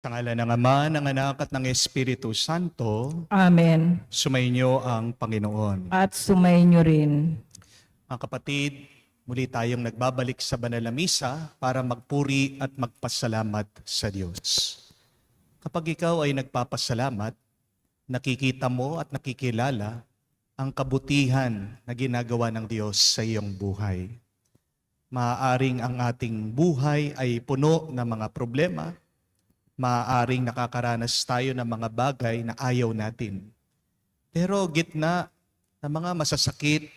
Sa ngala ng Ama, ng Anak at ng Espiritu Santo, Amen. sumainyo ang Panginoon. At sumainyo rin. Mga kapatid, muli tayong nagbabalik sa banal na misa para magpuri at magpasalamat sa Diyos. Kapag ikaw ay nagpapasalamat, nakikita mo at nakikilala ang kabutihan na ginagawa ng Diyos sa iyong buhay. Maaaring ang ating buhay ay puno ng mga problema, maaaring nakakaranas tayo ng mga bagay na ayaw natin. Pero gitna ng mga masasakit,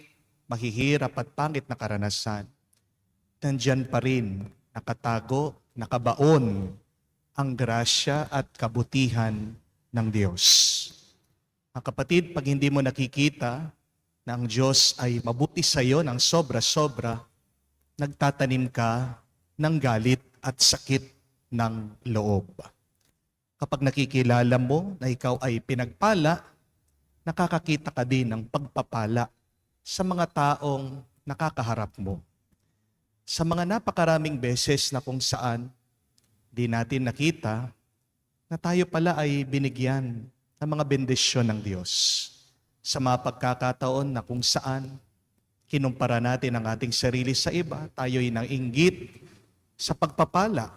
mahihirap at pangit na karanasan, nandyan pa rin nakatago, nakabaon ang grasya at kabutihan ng Diyos. Mga kapatid, pag hindi mo nakikita na ang Diyos ay mabuti sa iyo ng sobra-sobra, nagtatanim ka ng galit at sakit ng loob. Kapag nakikilala mo na ikaw ay pinagpala, nakakakita ka din ng pagpapala sa mga taong nakakaharap mo. Sa mga napakaraming beses na kung saan di natin nakita na tayo pala ay binigyan ng mga bendisyon ng Diyos. Sa mga pagkakataon na kung saan kinumpara natin ang ating sarili sa iba, tayo ay nainggit sa pagpapala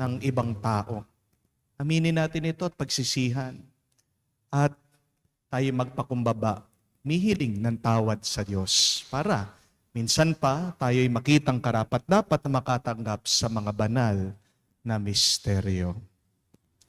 ng ibang tao. Aminin natin ito at pagsisihan. At tayo magpakumbaba, mihiling ng tawad sa Diyos para minsan pa tayo ay makitang karapat-dapat na makatanggap sa mga banal na misteryo.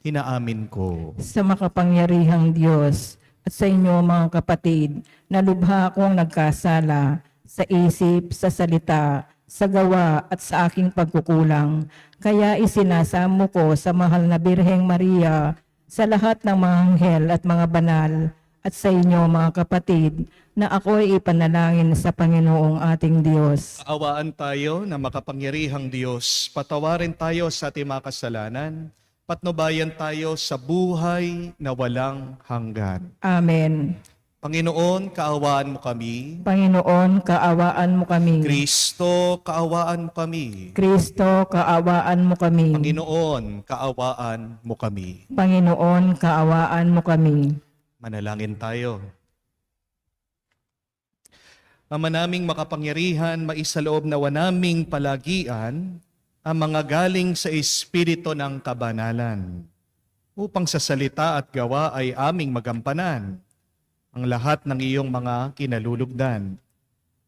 Hinaamin ko. Sa makapangyarihang Diyos at sa inyo mga kapatid, na lubha akong nagkasala sa isip, sa salita, sa gawa at sa aking pagkukulang. Kaya isinasamo ko sa mahal na Birheng Maria, sa lahat ng mga anghel at mga banal, at sa inyo mga kapatid, na ako'y ipanalangin sa Panginoong ating Diyos. Kaawaan tayo na makapangyarihang Diyos, patawarin tayo sa ating mga kasalanan, patnubayan tayo sa buhay na walang hanggan. Amen. Panginoon, kaawaan mo kami. Panginoon, kaawaan mo kami. Kristo, kaawaan mo kami. Kristo, kaawaan mo kami. Panginoon, kaawaan mo kami. Panginoon, kaawaan mo kami. Manalangin tayo. Ama naming makapangyarihan, maisaloob nawa naming palagian ang mga galing sa Espiritu ng kabanalan, upang sa salita at gawa ay aming magampanan ang lahat ng iyong mga kinalulugdan.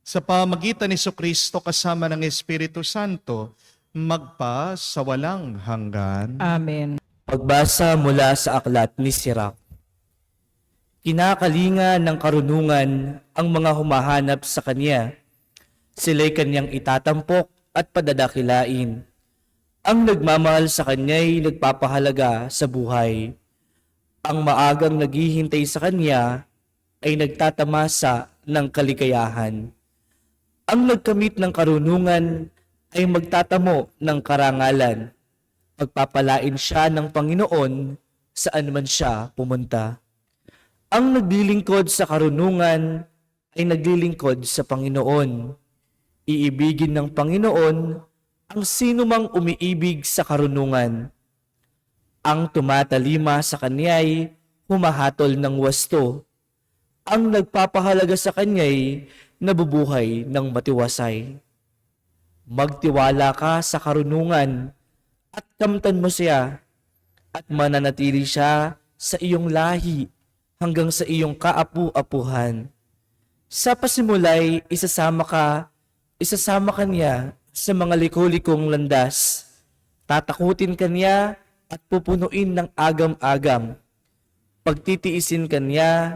Sa pamagitan ni Jesucristo kasama ng Espiritu Santo, magpa sa walang hanggan. Amen. Pagbasa mula sa aklat ni Sirach. Kinakalinga ng karunungan ang mga humahanap sa kanya. Sila'y kanyang itatampok at padadakilain. Ang nagmamahal sa kanya'y nagpapahalaga sa buhay. Ang maagang naghihintay sa kanya ay nagtatamasa ng kaligayahan. Ang nagkamit ng karunungan ay magtatamo ng karangalan. Pagpapalain siya ng Panginoon saan man siya pumunta. Ang naglilingkod sa karunungan ay naglilingkod sa Panginoon. Iibigin ng Panginoon ang sinumang umiibig sa karunungan. Ang tumatalima sa kanya'y humahatol ng wasto. Ang nagpapahalaga sa kanya'y nabubuhay ng matiwasay. Magtiwala ka sa karunungan at kamtan mo siya at mananatili siya sa iyong lahi hanggang sa iyong kaapu-apuhan. Sa pasimulay, isasama ka niya sa mga liko-likong landas. Tatakutin ka niya at pupunuin ng agam-agam. Pagtitiisin ka niya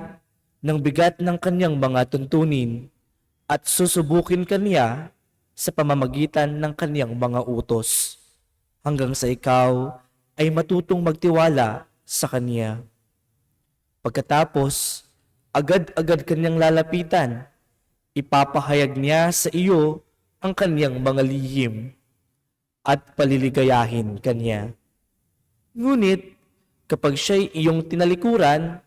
ng bigat ng kanyang mga tuntunin at susubukin ka niya sa pamamagitan ng kanyang mga utos hanggang sa ikaw ay matutong magtiwala sa kanya. Pagkatapos, agad-agad kanyang lalapitan, ipapahayag niya sa iyo ang kanyang mga lihim at paliligayahin kanya. Ngunit kapag siya'y iyong tinalikuran,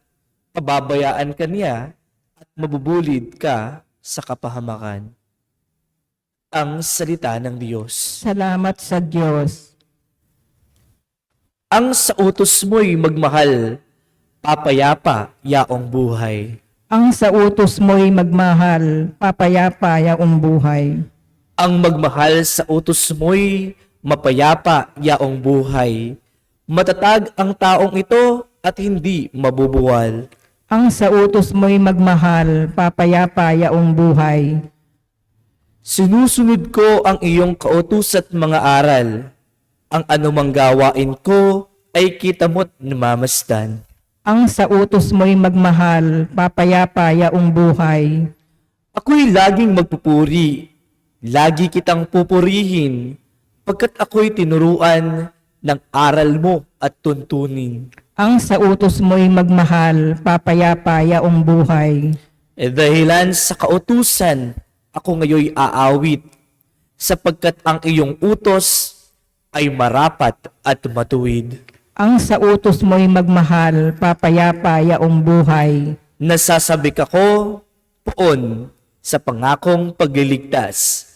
pababayaan ka niya at mabubulid ka sa kapahamakan. Ang salita ng Diyos. Salamat sa Diyos. Ang sa utos mo'y magmahal, papayapa yaong buhay. Ang sa utos mo'y magmahal, papayapa yaong buhay. Ang magmahal sa utos mo'y mapayapa yaong buhay. Matatag ang taong ito at hindi mabubuwal. Ang sa utos mo'y magmahal, papayapa yaong buhay. Sinusunod ko ang iyong kautus at mga aral. Ang anumang gawain ko ay kita mo't namamasdan. Ang sa utos mo'y magmahal, papayapa yaong buhay. Ako'y laging magpupuri, lagi kitang pupurihin, pagkat ako'y tinuruan ng aral mo at tuntunin. Ang sa utos mo'y magmahal, papayapa yaong buhay. Dahilan sa kautusan, ako ngayoy aawit, sapagkat ang iyong utos ay marapat at matuwid. Ang sa utos mo'y magmahal, papayapa yaong buhay. Nasasabik ako poon sa pangakong pagliligtas.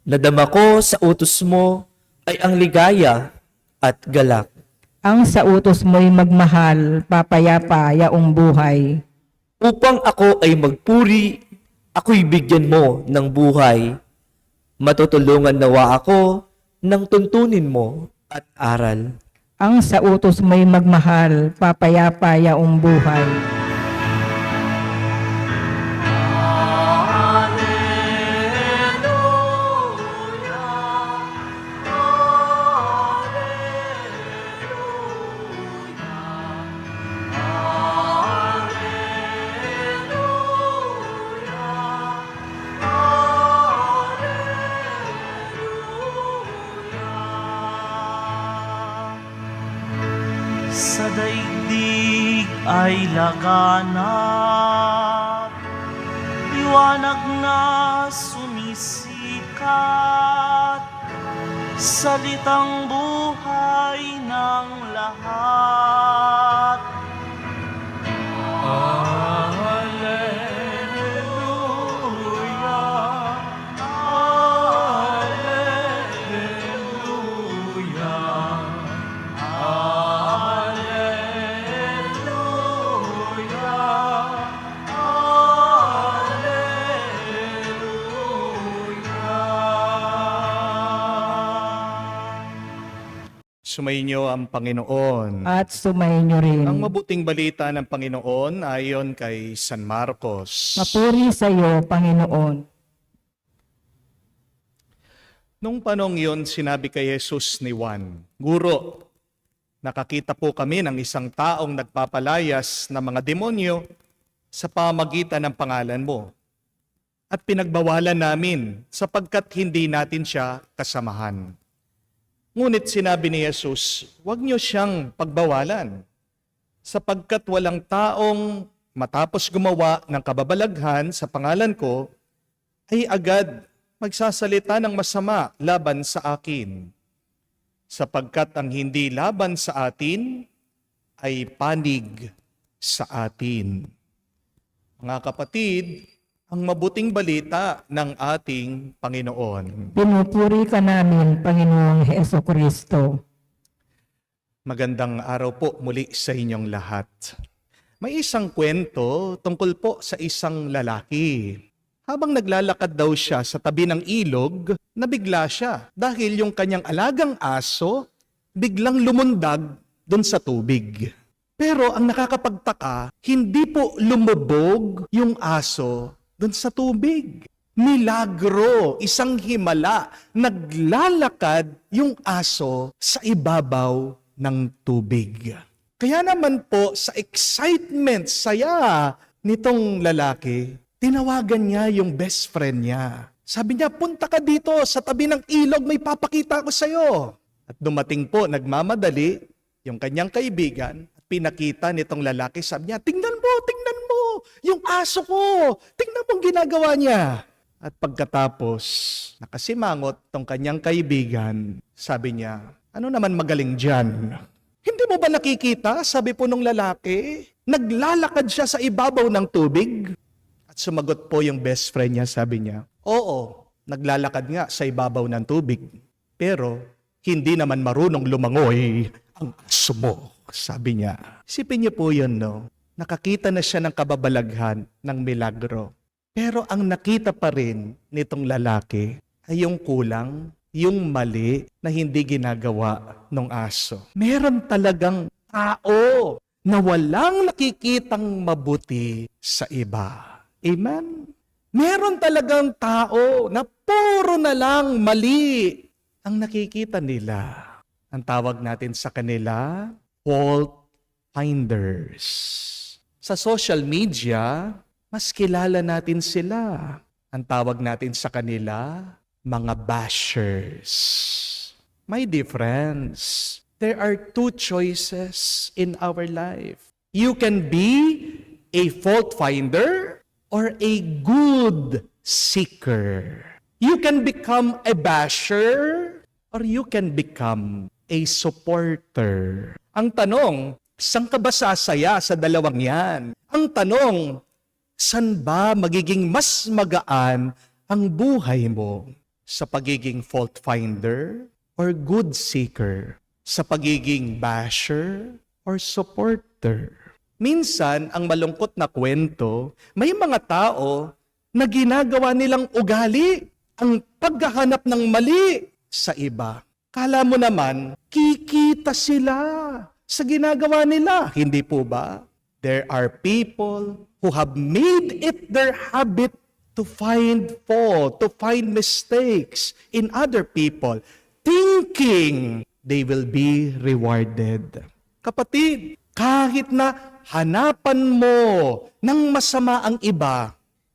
Nadama ko sa utos mo ay ang ligaya at galak. Ang sa utos mo'y magmahal, papayapa yaong buhay. Upang ako ay magpuri, ako'y bigyan mo ng buhay. Matutulungan nawa ako ng tuntunin mo at aral. Ang sa utos mo'y magmahal, papayapa yaong buhay. Sa daigdig ay laganap, liwanag na sumisikat, salitang buhay ng lahat. Alleluia, Alleluia. Sumainyo ang Panginoon. At sumainyo rin. Ang mabuting balita ng Panginoon ayon kay San Marcos. Mapuri sa iyo, Panginoon. Nung panong iyon, sinabi kay Jesus ni Juan, Guro, nakakita po kami ng isang taong nagpapalayas ng mga demonyo sa pamagitan ng pangalan mo. At pinagbawalan namin sapagkat hindi natin siya kasamahan. Ngunit sinabi ni Jesus, huwag niyo siyang pagbawalan, sapagkat walang taong matapos gumawa ng kababalaghan sa pangalan ko, ay agad magsasalita ng masama laban sa akin. Sapagkat ang hindi laban sa atin ay panig sa atin. Mga kapatid, ang mabuting balita ng ating Panginoon. Pinupuri ka namin, Panginoong Heesukristo. Magandang araw po muli sa inyong lahat. May isang kwento tungkol po sa isang lalaki. Habang naglalakad daw siya sa tabi ng ilog, nabigla siya dahil yung kanyang alagang aso biglang lumundag doon sa tubig. Pero ang nakakapagtaka, hindi po lumubog yung aso doon sa tubig. Milagro, isang himala, naglalakad yung aso sa ibabaw ng tubig. Kaya naman po sa excitement, saya nitong lalaki, tinawagan niya yung best friend niya. Sabi niya, punta ka dito sa tabi ng ilog, may papakita ko sa'yo. At dumating po, nagmamadali, yung kanyang kaibigan, pinakita nitong lalaki, sabi niya, tingnan mo, yung aso ko, tingnan mo ang ginagawa niya. At pagkatapos, nakasimangot tong kanyang kaibigan, sabi niya, ano naman magaling dyan? Hindi mo ba nakikita, sabi po nung lalaki, naglalakad siya sa ibabaw ng tubig? At sumagot po yung best friend niya, sabi niya, oo, naglalakad nga sa ibabaw ng tubig, pero hindi naman marunong lumangoy ang aso mo, sabi niya. Isipin niyo po yun, no? Nakakita na siya ng kababalaghan ng milagro. Pero ang nakita pa rin nitong lalaki ay yung kulang, yung mali na hindi ginagawa ng aso. Meron talagang tao na walang nakikitang mabuti sa iba. Amen? Meron talagang tao na puro na lang mali ang nakikita nila. Ang tawag natin sa kanila, fault finders. Sa social media, mas kilala natin sila. Ang tawag natin sa kanila, mga bashers. May difference. There are two choices in our life. You can be a fault finder or a good seeker. You can become a basher or you can become a supporter. Ang tanong, saan ka ba sasaya sa dalawang yan? Ang tanong, saan ba magiging mas magaan ang buhay mo? Sa pagiging fault finder or good seeker? Sa pagiging basher or supporter? Minsan, ang malungkot na kwento, may mga tao na ginagawa nilang ugali ang paghahanap ng mali sa iba. Kala mo naman, kikita sila sa ginagawa nila. Hindi po ba? There are people who have made it their habit to find fault, to find mistakes in other people, thinking they will be rewarded. Kapatid, kahit na hanapan mo ng masama ang iba,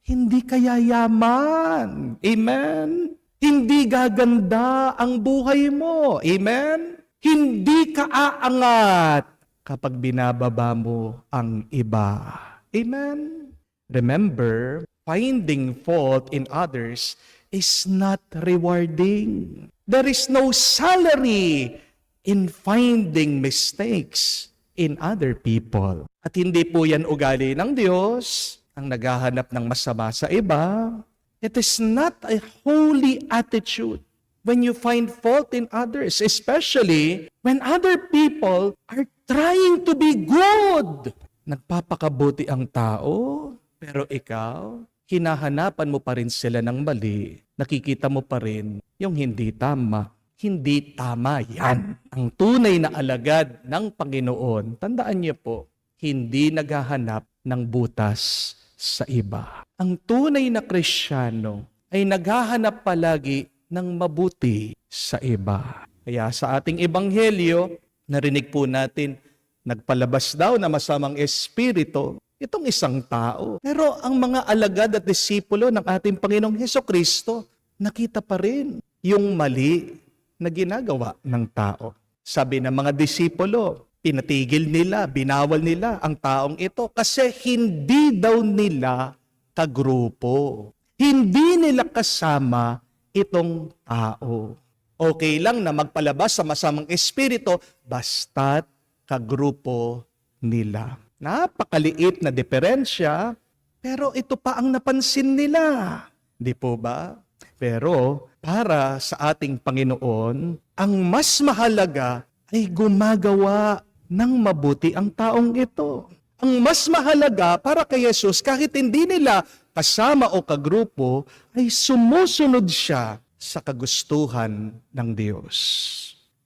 hindi ka yayaman. Amen? Hindi gaganda ang buhay mo. Amen? Hindi ka aangat kapag binababa mo ang iba. Amen? Remember, finding fault in others is not rewarding. There is no salary in finding mistakes in other people. At hindi po yan ugali ng Diyos, ang naghahanap ng masama sa iba. It is not a holy attitude when you find fault in others, especially when other people are trying to be good. Nagpapakabuti ang tao, pero ikaw, hinahanapan mo pa rin sila ng mali. Nakikita mo pa rin yung hindi tama. Hindi tama yan. Ang tunay na alagad ng Panginoon, tandaan niyo po, hindi naghahanap ng butas sa iba. Ang tunay na Kristiyano ay naghahanap palagi ng mabuti sa iba. Kaya sa ating ebanghelyo, narinig po natin, nagpalabas daw na masamang espiritu itong isang tao. Pero ang mga alagad at disipulo ng ating Panginoong Hesukristo, nakita pa rin yung mali na ginagawa ng tao. Sabi ng mga disipulo, pinatigil nila, binawal nila ang taong ito kasi hindi daw nila kagrupo. Hindi nila kasama itong tao. Okay lang na magpalabas sa masamang espiritu basta't kagrupo nila. Napakaliit na diferensya, pero ito pa ang napansin nila. Di po ba? Pero para sa ating Panginoon, ang mas mahalaga ay gumagawa ng mabuti ang taong ito. Ang mas mahalaga para kay Jesus, kahit hindi nila kasama o kagrupo, ay sumusunod siya sa kagustuhan ng Diyos.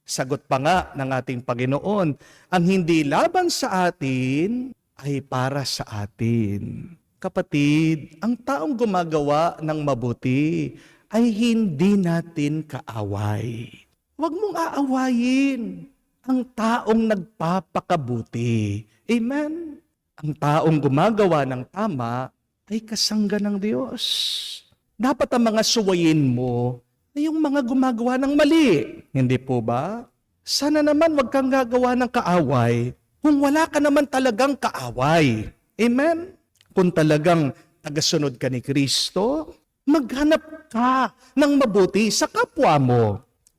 Sagot pa nga ng ating Panginoon, ang hindi laban sa atin ay para sa atin. Kapatid, ang taong gumagawa ng mabuti ay hindi natin kaaway. Huwag mong aawayin ang taong nagpapakabuti. Amen? Ang taong gumagawa ng tama ay kasangga ng Diyos. Dapat ang mga suwayin mo ay yung mga gumagawa ng mali. Hindi po ba? Sana naman wag kang gagawa ng kaaway kung wala ka naman talagang kaaway. Amen? Kung talagang tagasunod ka ni Kristo, maghanap ka ng mabuti sa kapwa mo.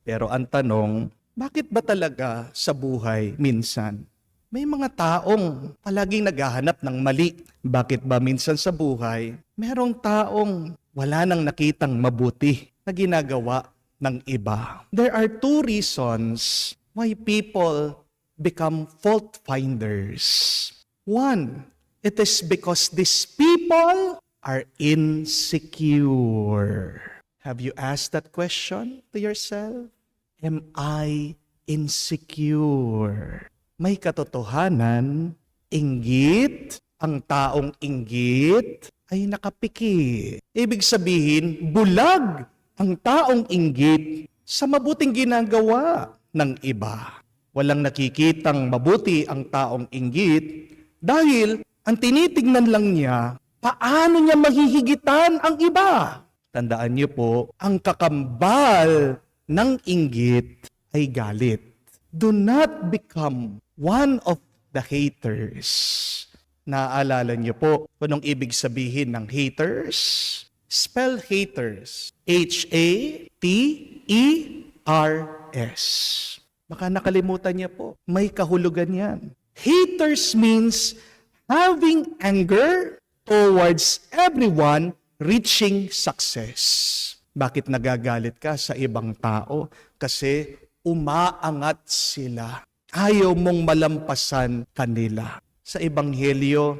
Pero ang tanong, bakit ba talaga sa buhay minsan may mga taong palaging naghahanap ng mali? Bakit ba minsan sa buhay merong taong wala nang nakitang mabuti na ginagawa ng iba? There are two reasons why people become fault finders? One, it is because these people are insecure. Have you asked that question to yourself? Am I insecure? May katotohanan, inggit, ang taong inggit ay nakapiki. Ibig sabihin, bulag ang taong inggit sa mabuting ginagawa ng iba. Walang nakikitang mabuti ang taong inggit dahil ang tinitignan lang niya, paano niya mahihigitan ang iba. Tandaan niyo po, ang kakambal ng inggit ay galit. Do not become one of the haters. Naaalala niyo po kung anong ibig sabihin ng haters? Spell haters. H-A-T-E-R-S. Baka nakalimutan niya po. May kahulugan yan. Haters means having anger towards everyone reaching success. Bakit nagagalit ka sa ibang tao? Kasi umaangat sila. Ayaw mong malampasan kanila. Sa Ebanghelyo,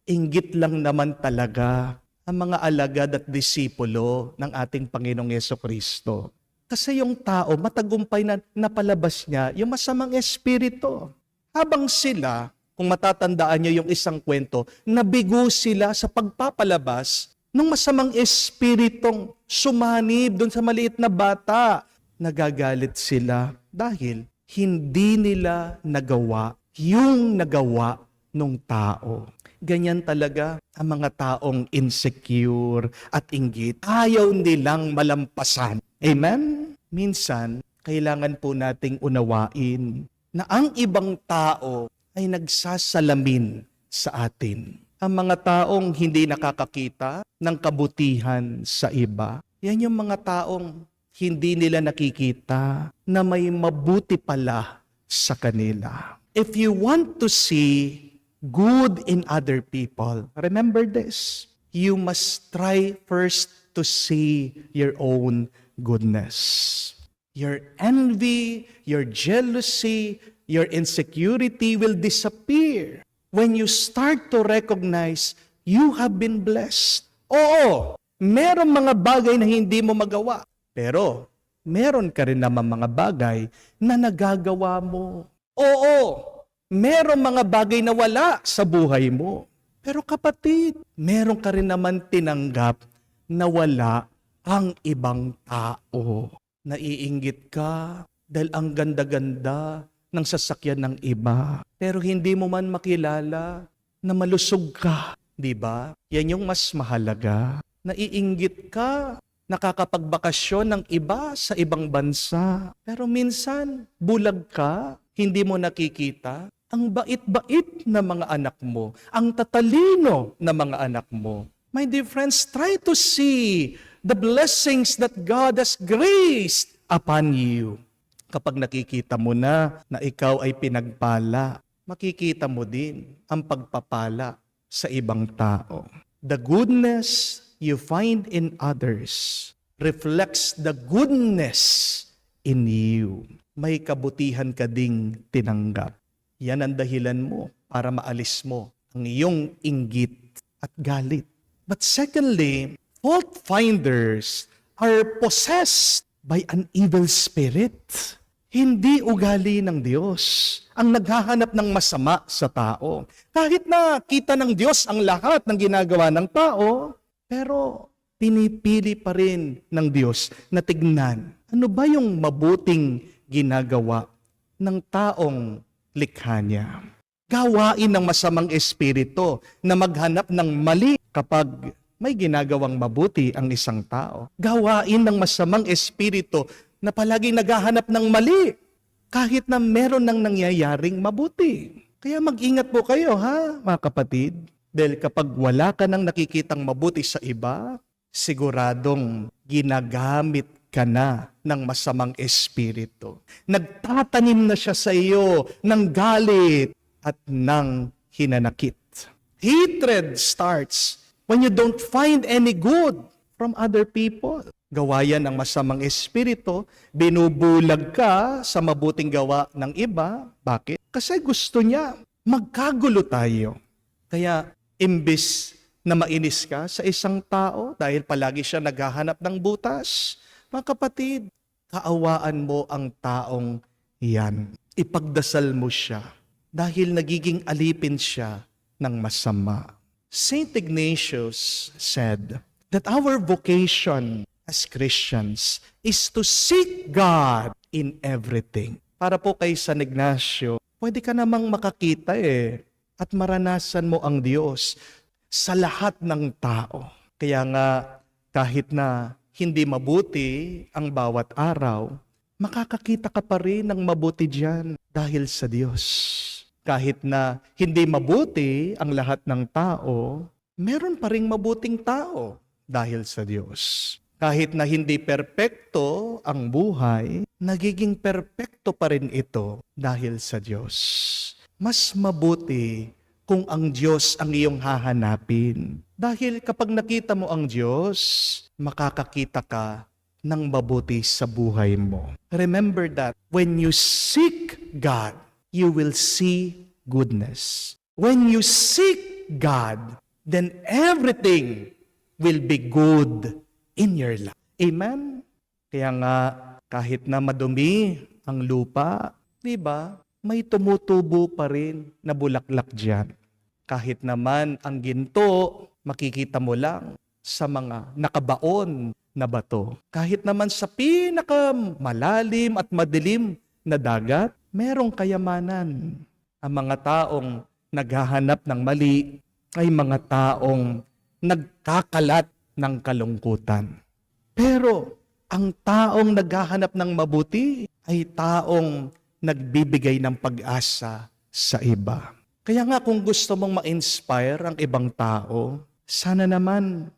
inggit lang naman talaga ang mga alagad at disipulo ng ating Panginoong Jesucristo. Kasi yung tao, matagumpay na napalabas niya yung masamang espiritu. Habang sila, kung matatandaan niyo yung isang kwento, nabigo sila sa pagpapalabas ng masamang espiritong sumanib doon sa maliit na bata. Nagagalit sila dahil hindi nila nagawa yung nagawa ng tao. Ganyan talaga ang mga taong insecure at inggit. Ayaw nilang malampasan. Amen? Minsan, kailangan po nating unawain na ang ibang tao ay nagsasalamin sa atin. Ang mga taong hindi nakakakita ng kabutihan sa iba, yan yung mga taong hindi nila nakikita na may mabuti pala sa kanila. If you want to see good in other people, remember this. You must try first to see your own goodness. Your envy, your jealousy, your insecurity will disappear when you start to recognize you have been blessed. Oo, meron mga bagay na hindi mo magawa, pero meron ka rin naman mga bagay na nagagawa mo. Oo, meron mga bagay na wala sa buhay mo. Pero kapatid, meron ka rin naman tinanggap na wala ang ibang tao. Naiinggit ka dahil ang ganda-ganda ng sasakyan ng iba. Pero hindi mo man makilala na malusog ka. Di ba? Yan yung mas mahalaga. Naiinggit ka, nakakapagbakasyon ng iba sa ibang bansa. Pero minsan, bulag ka, hindi mo nakikita ang bait-bait na mga anak mo, ang tatalino na mga anak mo. My dear friends, try to see the blessings that God has graced upon you. Kapag nakikita mo na ikaw ay pinagpala, makikita mo din ang pagpapala sa ibang tao. The goodness you find in others reflects the goodness in you. May kabutihan ka ding tinanggap. Yan ang dahilan mo para maalis mo ang iyong inggit at galit. But secondly, fault finders are possessed by an evil spirit. Hindi ugali ng Diyos ang naghahanap ng masama sa tao. Kahit na kita ng Diyos ang lahat ng ginagawa ng tao, pero pinipili pa rin ng Diyos na tignan ano ba yung mabuting ginagawa ng taong likha niya. Gawain ng masamang espiritu na maghanap ng mali kapag may ginagawang mabuti ang isang tao. Gawain ng masamang espiritu na palaging naghahanap ng mali kahit na meron ng nangyayaring mabuti. Kaya mag-ingat po kayo ha, mga kapatid. Dahil kapag wala ka nang nakikitang mabuti sa iba, siguradong ginagamit ka na ng masamang espiritu. Nagtatanim na siya sa iyo ng galit at ng hinanakit. Hatred starts when you don't find any good from other people. Gawayan ng masamang espiritu, binubulag ka sa mabuting gawa ng iba. Bakit? Kasi gusto niya magkagulo tayo. Kaya imbis na mainis ka sa isang tao dahil palagi siya naghahanap ng butas, mga kapatid, kaawaan mo ang taong iyan. Ipagdasal mo siya dahil nagiging alipin siya ng masama. Saint Ignatius said that our vocation as Christians is to seek God in everything. Para po kay San Ignacio, pwede ka namang makakita at maranasan mo ang Diyos sa lahat ng tao. Kaya nga, kahit na hindi mabuti ang bawat araw, makakakita ka pa rin ng mabuti diyan dahil sa Diyos. Kahit na hindi mabuti ang lahat ng tao, meron pa ring mabuting tao dahil sa Diyos. Kahit na hindi perpekto ang buhay, nagiging perpekto pa rin ito dahil sa Diyos. Mas mabuti kung ang Diyos ang iyong hahanapin. Dahil kapag nakita mo ang Diyos, makakakita ka ng mabuti sa buhay mo. Remember that when you seek God, you will see goodness. When you seek God, then everything will be good in your life. Amen? Kaya nga, kahit na madumi ang lupa, di ba, may tumutubo pa rin na bulaklak dyan. Kahit naman ang ginto, makikita mo lang sa mga nakabaon na bato. Kahit naman sa pinakamalalim at madilim na dagat, merong kayamanan. Ang mga taong naghahanap ng mali ay mga taong nagkakalat ng kalungkutan. Pero ang taong naghahanap ng mabuti ay taong nagbibigay ng pag-asa sa iba. Kaya nga kung gusto mong ma-inspire ang ibang tao, sana naman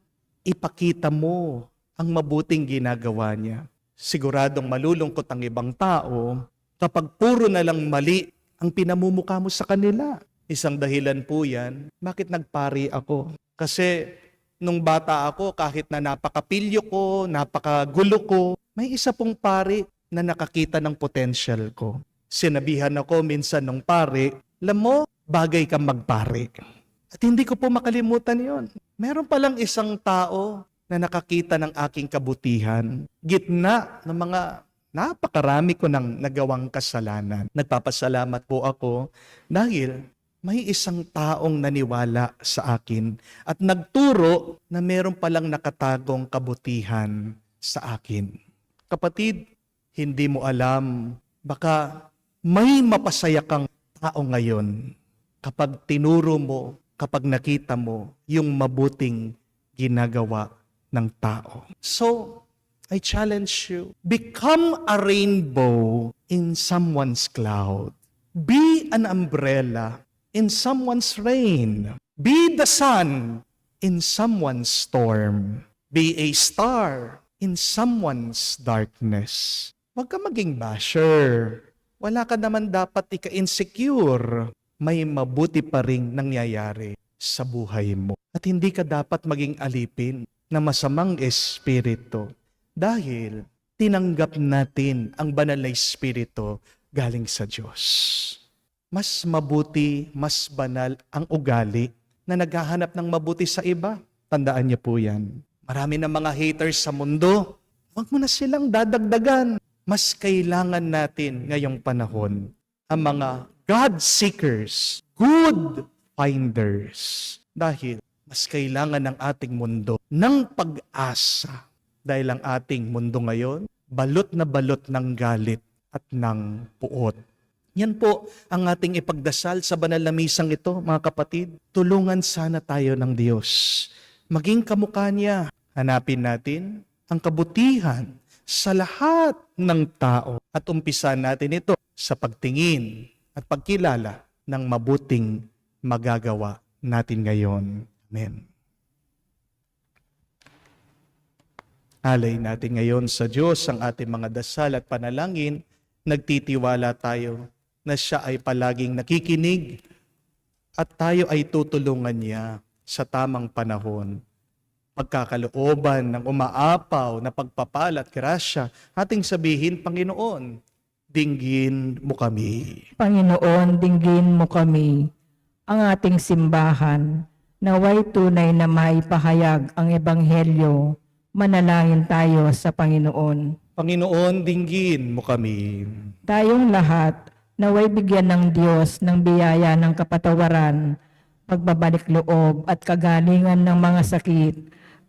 ipakita mo ang mabuting ginagawa niya. Siguradong malulungkot ang ibang tao kapag puro na lang mali ang pinamumukha mo sa kanila. Isang dahilan po yan, bakit nagpari ako? Kasi nung bata ako, kahit na napakapilyo ko, napakagulo ko, may isa pong pari na nakakita ng potential ko. Sinabihan ako minsan ng pari, alam mo, bagay kang magpari. At hindi ko po makalimutan yon. Meron palang isang tao na nakakita ng aking kabutihan, gitna ng mga napakarami ko ng nagawang kasalanan. Nagpapasalamat po ako dahil may isang taong naniwala sa akin at nagturo na meron palang nakatagong kabutihan sa akin. Kapatid, hindi mo alam, baka may mapasaya kang tao ngayon kapag tinuro mo, kapag nakita mo yung mabuting ginagawa ng tao. So, I challenge you, become a rainbow in someone's cloud. Be an umbrella in someone's rain. Be the sun in someone's storm. Be a star in someone's darkness. Huwag ka maging basher. Wala ka naman dapat ika-insecure. May mabuti pa ring nangyayari sa buhay mo. At hindi ka dapat maging alipin na masamang espiritu. Dahil tinanggap natin ang banal na espiritu galing sa Diyos. Mas mabuti, mas banal ang ugali na naghahanap ng mabuti sa iba. Tandaan niyo po yan. Marami na mga haters sa mundo. Huwag mo na silang dadagdagan. Mas kailangan natin ngayong panahon ang mga God seekers, good finders. Dahil mas kailangan ng ating mundo ng pag-asa. Dahil ang ating mundo ngayon, balot na balot ng galit at ng puot. Yan po ang ating ipagdasal sa banal na misang ito, mga kapatid. Tulungan sana tayo ng Diyos. Maging kamukha niya. Hanapin natin ang kabutihan sa lahat ng tao. At umpisan natin ito sa pagtingin at pagkilala ng mabuting magagawa natin ngayon. Amen. Alay natin ngayon sa Diyos ang ating mga dasal at panalangin. Nagtitiwala tayo na siya ay palaging nakikinig at tayo ay tutulungan niya sa tamang panahon. Pagkakalooban ng umaapaw na pagpapala at grasya, ating sabihin, Panginoon, dinggin mo kami. Panginoon, dinggin mo kami, ang ating simbahan, naway tunay na maipahayag ang Ebanghelyo. Manalangin tayo sa Panginoon. Panginoon, dinggin mo kami. Tayong lahat, naway bigyan ng Diyos ng biyaya ng kapatawaran, pagbabalik loob at kagalingan ng mga sakit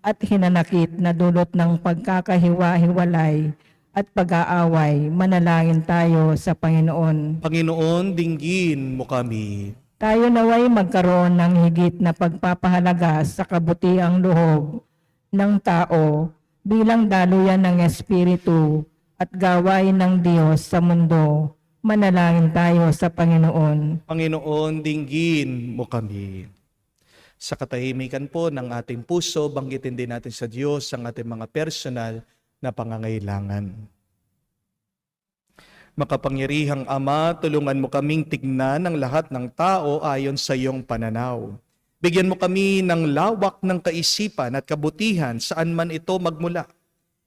at hinanakit na dulot ng pagkakahiwa-hiwalay at pag-aaway. Manalangin tayo sa Panginoon. Panginoon, dinggin mo kami. Tayo naway magkaroon ng higit na pagpapahalaga sa kabutiang loob ng tao bilang daluyan ng Espiritu at gawain ng Diyos sa mundo. Manalangin tayo sa Panginoon. Panginoon, dinggin mo kami. Sa katahimikan po ng ating puso, banggitin din natin sa Diyos ang ating mga personal na pangangailangan. Makapangyarihang Ama, tulungan mo kaming tignan ang lahat ng tao ayon sa iyong pananaw. Bigyan mo kami ng lawak ng kaisipan at kabutihan saan man ito magmula.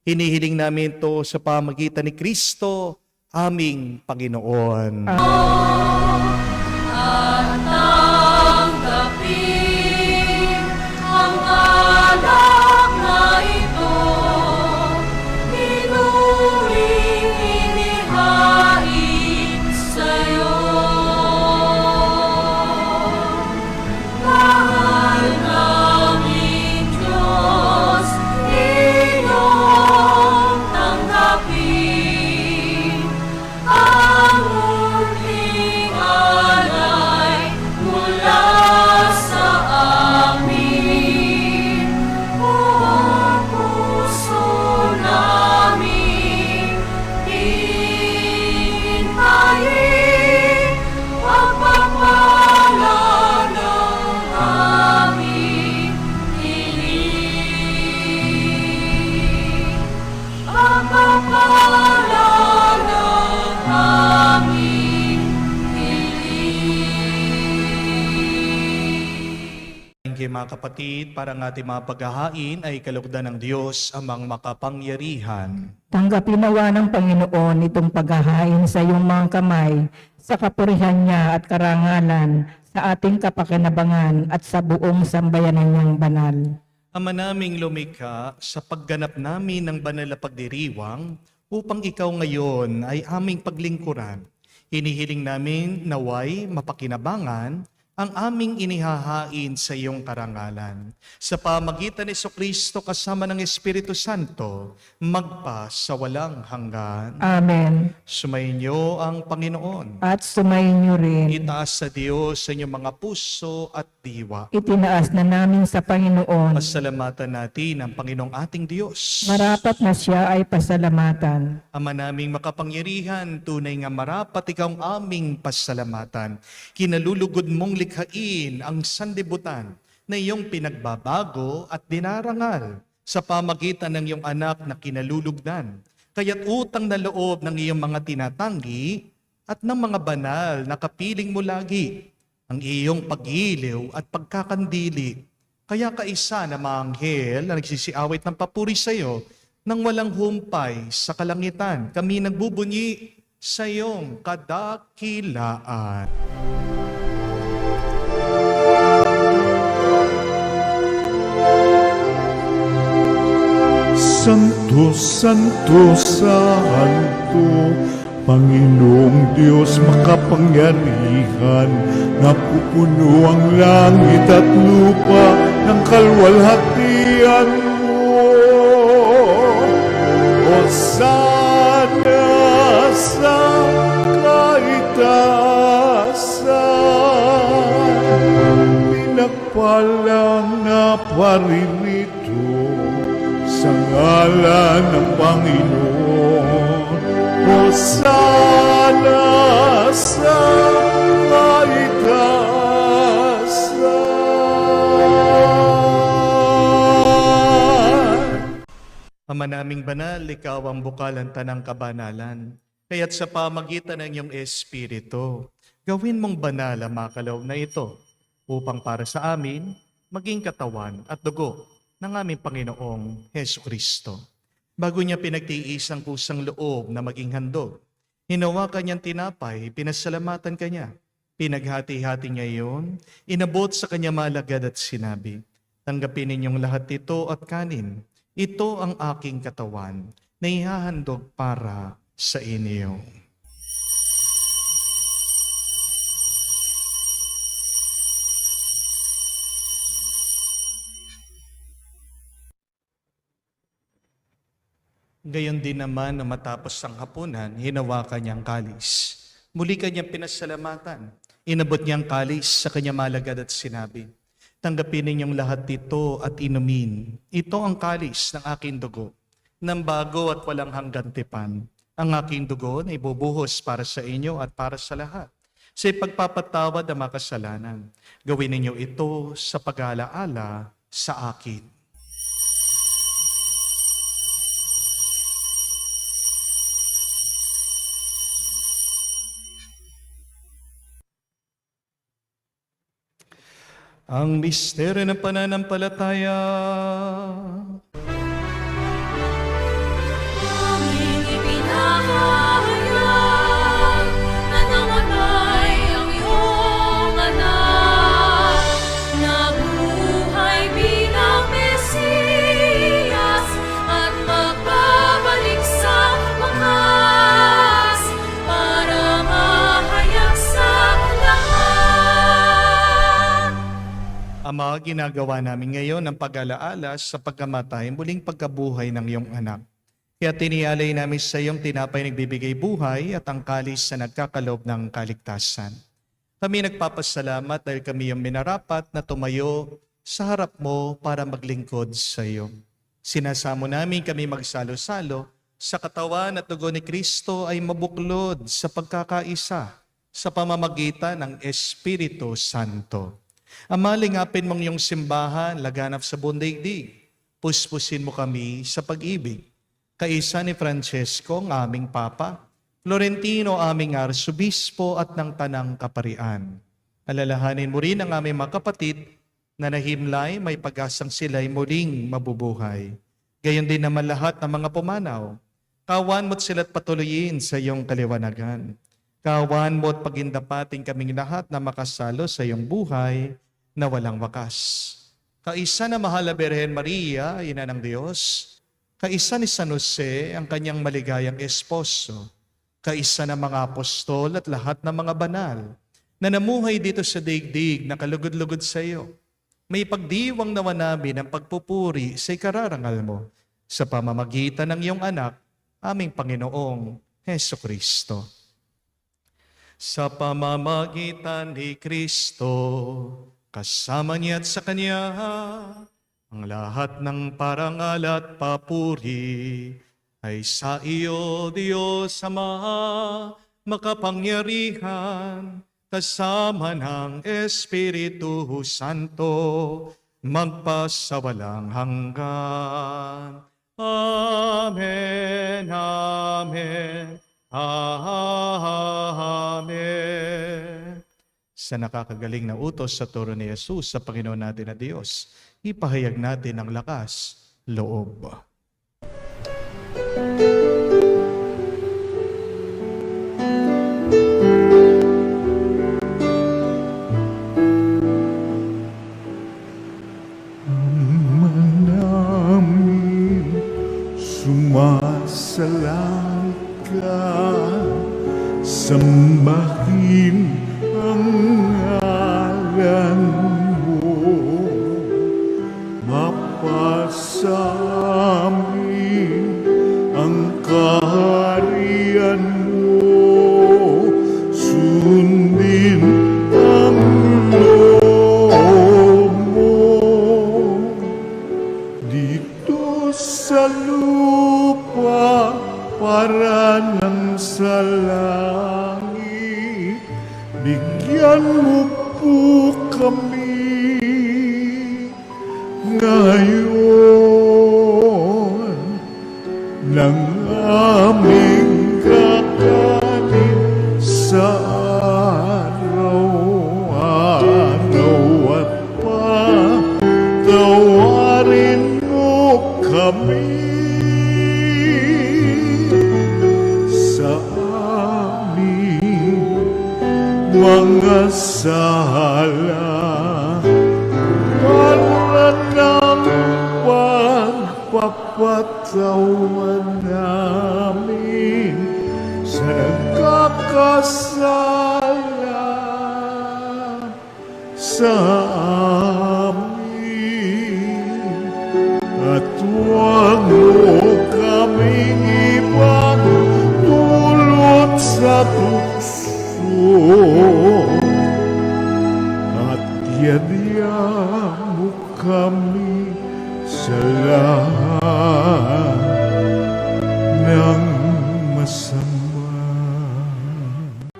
Hinihiling namin ito sa pamagitan ni Kristo, aming Panginoon. Tanggapin ang alak na ito, inuring inihain sa'yo. Mahal naming Diyos, inyong tanggapin ang munting alay mula sa amin. Buong puso namin hintayin pagpapala ng aming hiling. Pagpapala ng aming hiling. Thank you mga kapatid, para ng ating mga paghahain ay kalugdan ng Diyos amang makapangyarihan. Tanggapin nawa ng Panginoon itong paghahain sa iyong mga kamay, sa kapurihan niya at karangalan, sa ating kapakinabangan at sa buong sambayanan niyang banal. Ama naming lumikha, sa pagganap namin ng banal na pagdiriwang, upang ikaw ngayon ay aming paglingkuran. Hinihiling namin naway mapakinabangan ang aming inihahain sa iyong karangalan. Sa pamagitan ni Jesucristo kasama ng Espiritu Santo, magpa sa walang hanggan. Amen. Sumainyo ang Panginoon. At sumayin niyo rin. Itaas sa Diyos sa inyong mga puso at diwa. Itinaas na namin sa Panginoon. Pasalamatan natin ang Panginoong ating Diyos. Marapat na siya ay pasalamatan. Ama naming makapangyarihan, tunay nga marapat ikaw ang aming pasalamatan. Kinalulugod mong likhain ang sanlibutan na iyong pinagbabago at dinarangal sa pamagitan ng iyong anak na kinalulugdan. Kaya't utang na loob ng iyong mga tinatanggi at ng mga banal na kapiling mo lagi ang iyong pag-iliw at pagkakandili. Kaya kaisa na mga anghel na nagsisiawit ng papuri sa iyo nang walang humpay sa kalangitan, kami nagbubunyi sa iyong kadakilaan. Santo, Santo, Santo, Panginoong Diyos makapangyarihan, napupuno ang langit at lupa ng kalwalhatian mo. Hosana sa kaitaasan, pinagpalang na paririto sa ngalan ng Panginoon. Hosana sa kaitaasan. Ama naming banal, ikaw ang bukalan tanang kabanalan. Kaya't sa pamagitan ng iyong Espiritu, gawin mong banal ang mga kaloob na ito upang para sa amin maging katawan at dugo ng aming Panginoong Hesus Kristo. Bago niya pinagtiis ang kusang loob na maging handog, Hinawakan niyang tinapay, pinasalamatan kanya. Pinaghati-hati niya iyon, inabot sa kanya malagad at sinabi, "Tanggapin ninyong lahat ito at kanin. Ito ang aking katawan na ihahandog para sa inyo." Gayon din naman na matapos ang hapunan, hinawakan niyang kalis. Muli kanyang pinasalamatan. Inabot niyang kalis sa kanya malagad at sinabi, "Tanggapin ninyong lahat ito at inumin. Ito ang kalis ng aking dugo, ng bago at walang hanggang tipan. Ang aking dugo na ibubuhos para sa inyo at para sa lahat, sa ipagpapatawad ng makasalanan. Gawin ninyo ito sa pag-aalaala sa akin." Ang misteryo ng pananampalataya. Aming ipinahayag na namatay ang iyong anak, nabuhay bilang Mesiyas at magbabalik sa wakas para mahayag sa lahat. Ama, ginagawa namin ngayon ang pag-alaala sa pagkamatay, muling pagkabuhay ng iyong anak. Kaya tinialay namin sa iyong tinapay nagbibigay buhay at ang kalis na nagkakaloob ng kaligtasan. Kami nagpapasalamat dahil kami yung minarapat na tumayo sa harap mo para maglingkod sa iyo. Sinasamo namin kami magsalo-salo sa katawan at dugo ni Kristo ay mabuklod sa pagkakaisa sa pamamagitan ng Espiritu Santo. Ama, lingapin mong iyong simbahan, laganap sa buong daigdig. Puspusin mo kami sa pag-ibig. Kaisa ni Francesco, ang aming Papa, Florentino, aming Arsobispo at ng Tanang Kaparian. Alalahanin mo rin ang aming mga kapatid na nahimlay, may pag-asang sila'y muling mabubuhay. Gayon din naman lahat ng mga pumanaw. Kawan mo't sila't patuloyin sa iyong kaliwanagan. Kawan mo't pagindapating kaming lahat na makasalo sa iyong buhay na walang wakas. Kaisa na mahal na Birhen Maria, ina ng Diyos. Kaisa ni San Jose, ang kanyang maligayang esposo. Kaisa ng mga apostol at lahat ng mga banal na namuhay dito sa daigdig na kalugod-lugod sa iyo. May pagdiwang naman namin ang pagpupuri sa ikararangal mo sa pamamagitan ng iyong anak, aming Panginoong Heso Kristo. Sa pamamagitan ni Kristo, kasama niya at sa Kanya, ang lahat ng parangal at papuri ay sa iyo, Diyos Ama, makapangyarihan, kasama ng Espiritu Santo, magpasawalang hanggan. Amen, Amen, Amen. Sa nakakagaling na utos sa turo ni Jesus sa Panginoon natin na Diyos, ipahayag natin ang lakas, loob. namin sumasalang ka, sambahin ang ngalan mo, mapasamin ang kaharian mo, sundin ang loob mo dito sa lupa para ng sa langit. Bigyan mo po kami ngayon ng aming kakanin sa araw-araw at patawarin mo kami sa asawa namin sa nagkakasala sa amin. At huwag mo kaming ipagdulot sa tukso, at yadya mo kami sa lahat ng masama.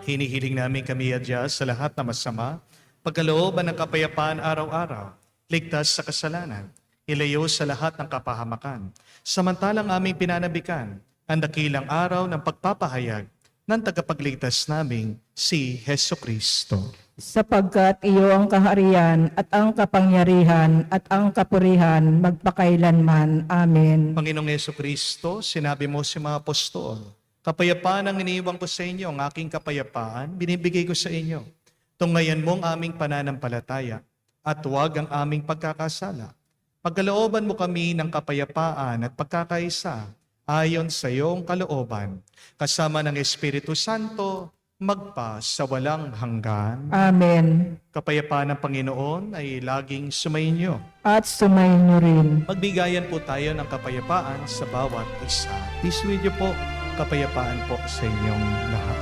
Hinihiling namin kami adya sa lahat na masama, pagkalooban ng kapayapaan araw-araw, ligtas sa kasalanan, ilayo sa lahat ng kapahamakan. Samantalang aming pinanabikan ang dakilang araw ng pagpapahayag ng tagapagligtas naming si Heso Kristo. Sapagkat iyo ang kaharian at ang kapangyarihan at ang kapurihan magpakailanman. Amen. Panginoong Heso Kristo, sinabi mo si mga apostol, kapayapaan ang iniiwan ko sa inyo, ang aking kapayapaan, binibigay ko sa inyo. Tungayan mo ang aming pananampalataya at huwag ang aming pagkakasala. Pagkalooban mo kami ng kapayapaan at pagkakaisa ayon sa iyong kalooban, kasama ng Espiritu Santo, magpa sa walang hanggan. Amen. Kapayapaan ng Panginoon ay laging sumainyo. At sumainyo rin. Magbigayan po tayo ng kapayapaan sa bawat isa. Peace with you po. Kapayapaan po sa inyong lahat.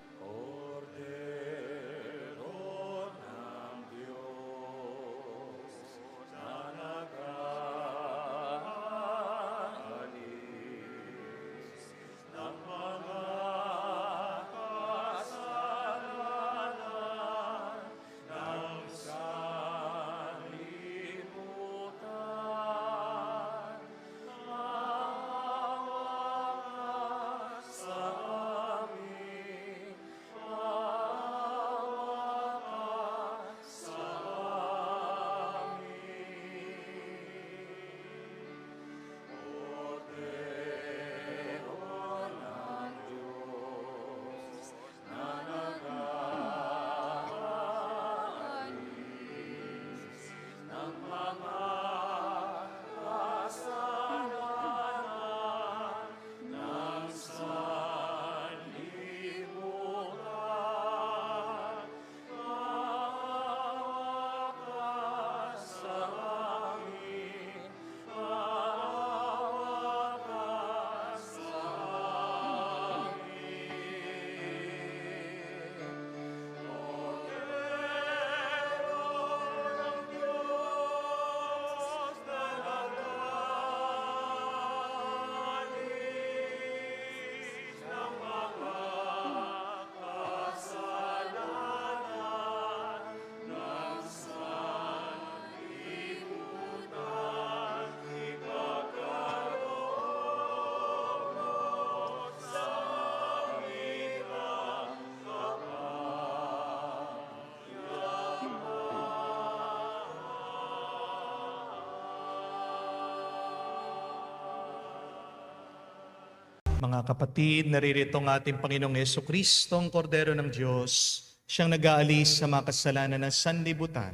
Mga kapatid, naririto ang ating Panginoong Heso Kristo, ang Kordero ng Diyos, siyang nag-aalis sa mga kasalanan ng sanlibutan.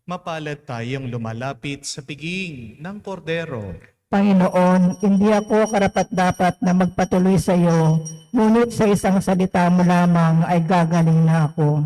Mapalad tayong lumalapit sa piging ng Kordero. Panginoon, hindi ako karapat-dapat na magpatuloy sa iyo, ngunit sa isang salita mo lamang ay gagaling na ako.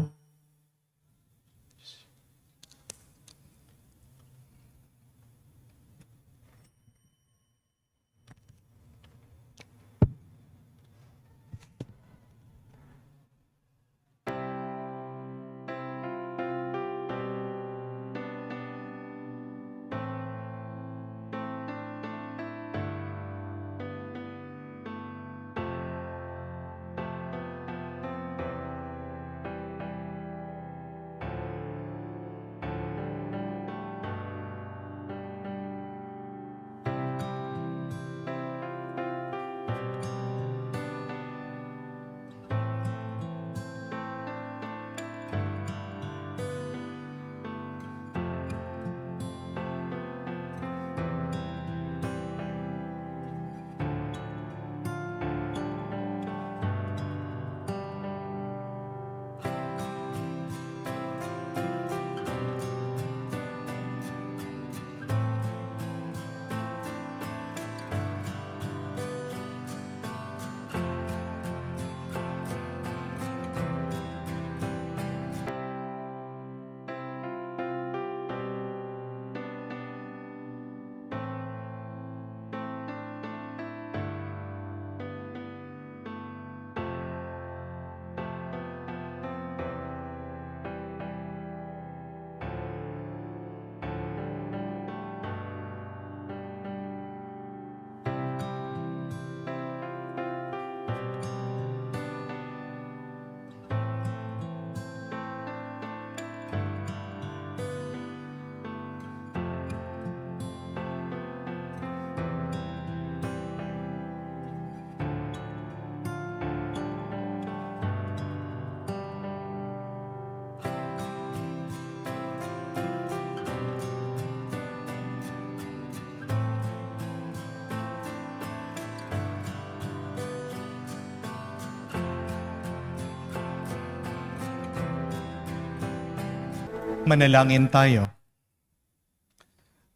Manalangin tayo.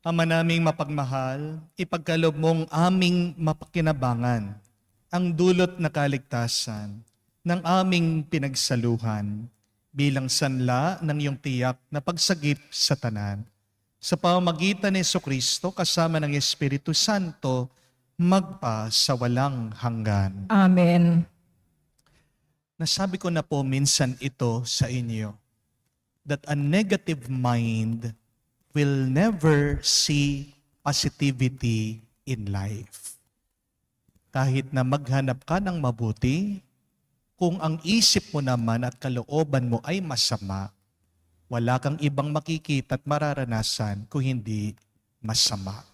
Ama naming mapagmahal, ipagkaloob mong aming mapakinabangan ang dulot na kaligtasan ng aming pinagsaluhan bilang sanla ng iyong tiyak na pagsagip sa tanan. Sa pamamagitan ni Jesucristo kasama ng Espiritu Santo, magpa sa walang hanggan. Amen. Nasabi ko na po minsan ito sa inyo, that a negative mind will never see positivity in life. Kahit na maghanap ka ng mabuti, kung ang isip mo naman at kalooban mo ay masama, wala kang ibang makikita at mararanasan kung hindi masama.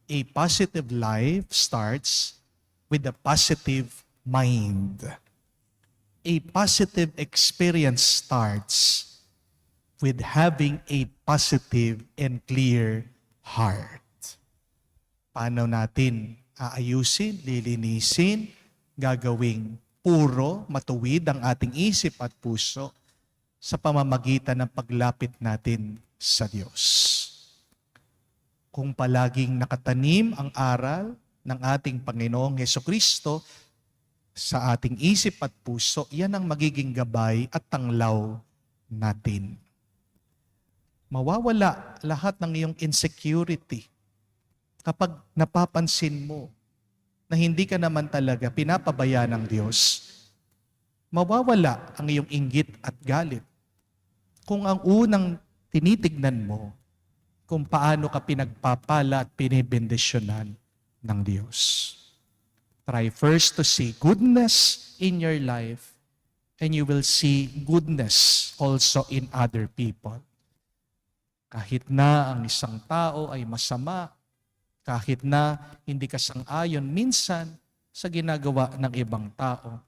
A positive life starts with a positive mind. A positive experience starts with having a positive and clear heart. Paano natin aayusin, lilinisin, gagawing puro, matuwid ang ating isip at puso sa pamamagitan ng paglapit natin sa Diyos. Kung palaging nakatanim ang aral ng ating Panginoong Hesukristo sa ating isip at puso, yan ang magiging gabay at tanglaw natin. Mawawala lahat ng iyong insecurity kapag napapansin mo na hindi ka naman talaga pinapabayaan ng Diyos. Mawawala ang iyong inggit at galit kung ang unang tinitignan mo kung paano ka pinagpapala at pinibendisyonan ng Diyos. Try first to see goodness in your life and you will see goodness also in other people. Kahit na ang isang tao ay masama, kahit na hindi ka sang-ayon minsan sa ginagawa ng ibang tao,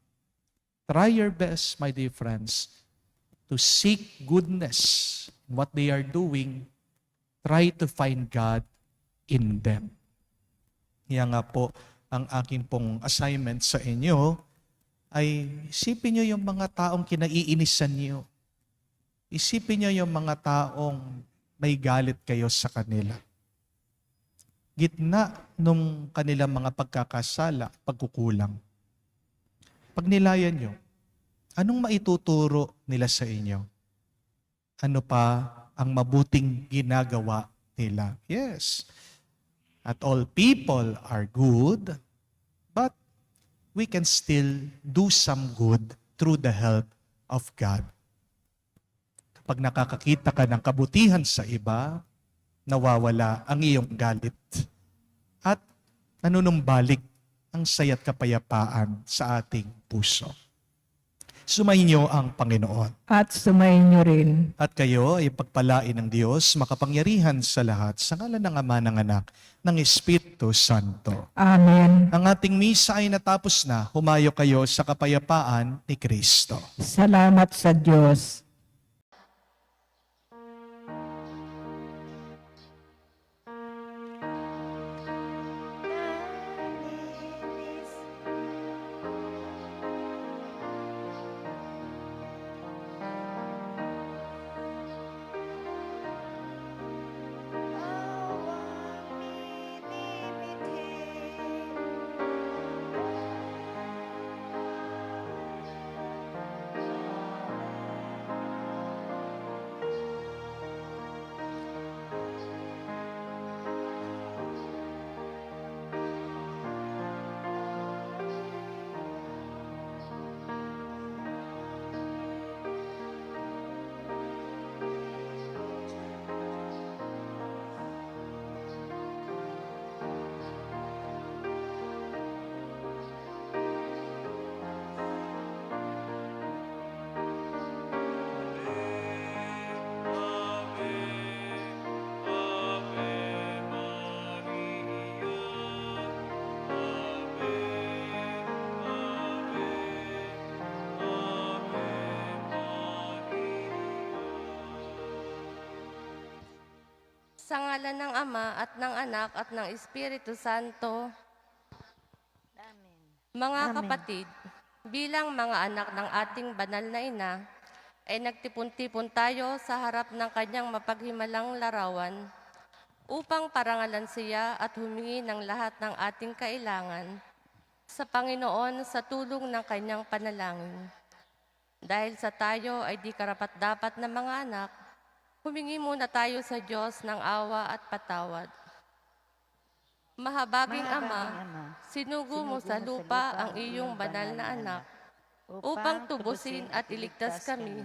try your best, my dear friends, to seek goodness in what they are doing. Try to find God in them. Kaya nga po, ang aking pong assignment sa inyo ay isipin nyo yung mga taong kinaiinisan nyo. Isipin nyo yung mga taong may galit kayo sa kanila. Gitna nung kanilang mga pagkakasala, pagkukulang. Pag nilayan nyo, anong maituturo nila sa inyo? Ano pa ang mabuting ginagawa nila? Yes, not all people are good, but we can still do some good through the help of God. Kapag nakakakita ka ng kabutihan sa iba, nawawala ang iyong galit at nanunumbalik ang saya't kapayapaan sa ating puso. Sumayin niyo ang Panginoon. At sumayin niyo rin. At kayo ay pagpalain ng Diyos, makapangyarihan sa lahat, sa ngalan ng Ama, ng Anak, ng Espiritu Santo. Amen. Ang ating misa ay natapos na. Humayo kayo sa kapayapaan ni Kristo. Salamat sa Diyos. Sa ngalan ng Ama at ng Anak at ng Espiritu Santo. Mga kapatid, bilang mga anak ng ating banal na ina, ay nagtipon-tipon tayo sa harap ng kanyang mapaghimalang larawan upang parangalan siya at humingi ng lahat ng ating kailangan sa Panginoon sa tulong ng kanyang panalangin. Dahil sa tayo ay di karapat-dapat na mga anak, humingi muna tayo sa Diyos ng awa at patawad. Mahabaging Ama, sinugo mo sa lupa ang iyong banal na anak upang tubusin at iligtas kami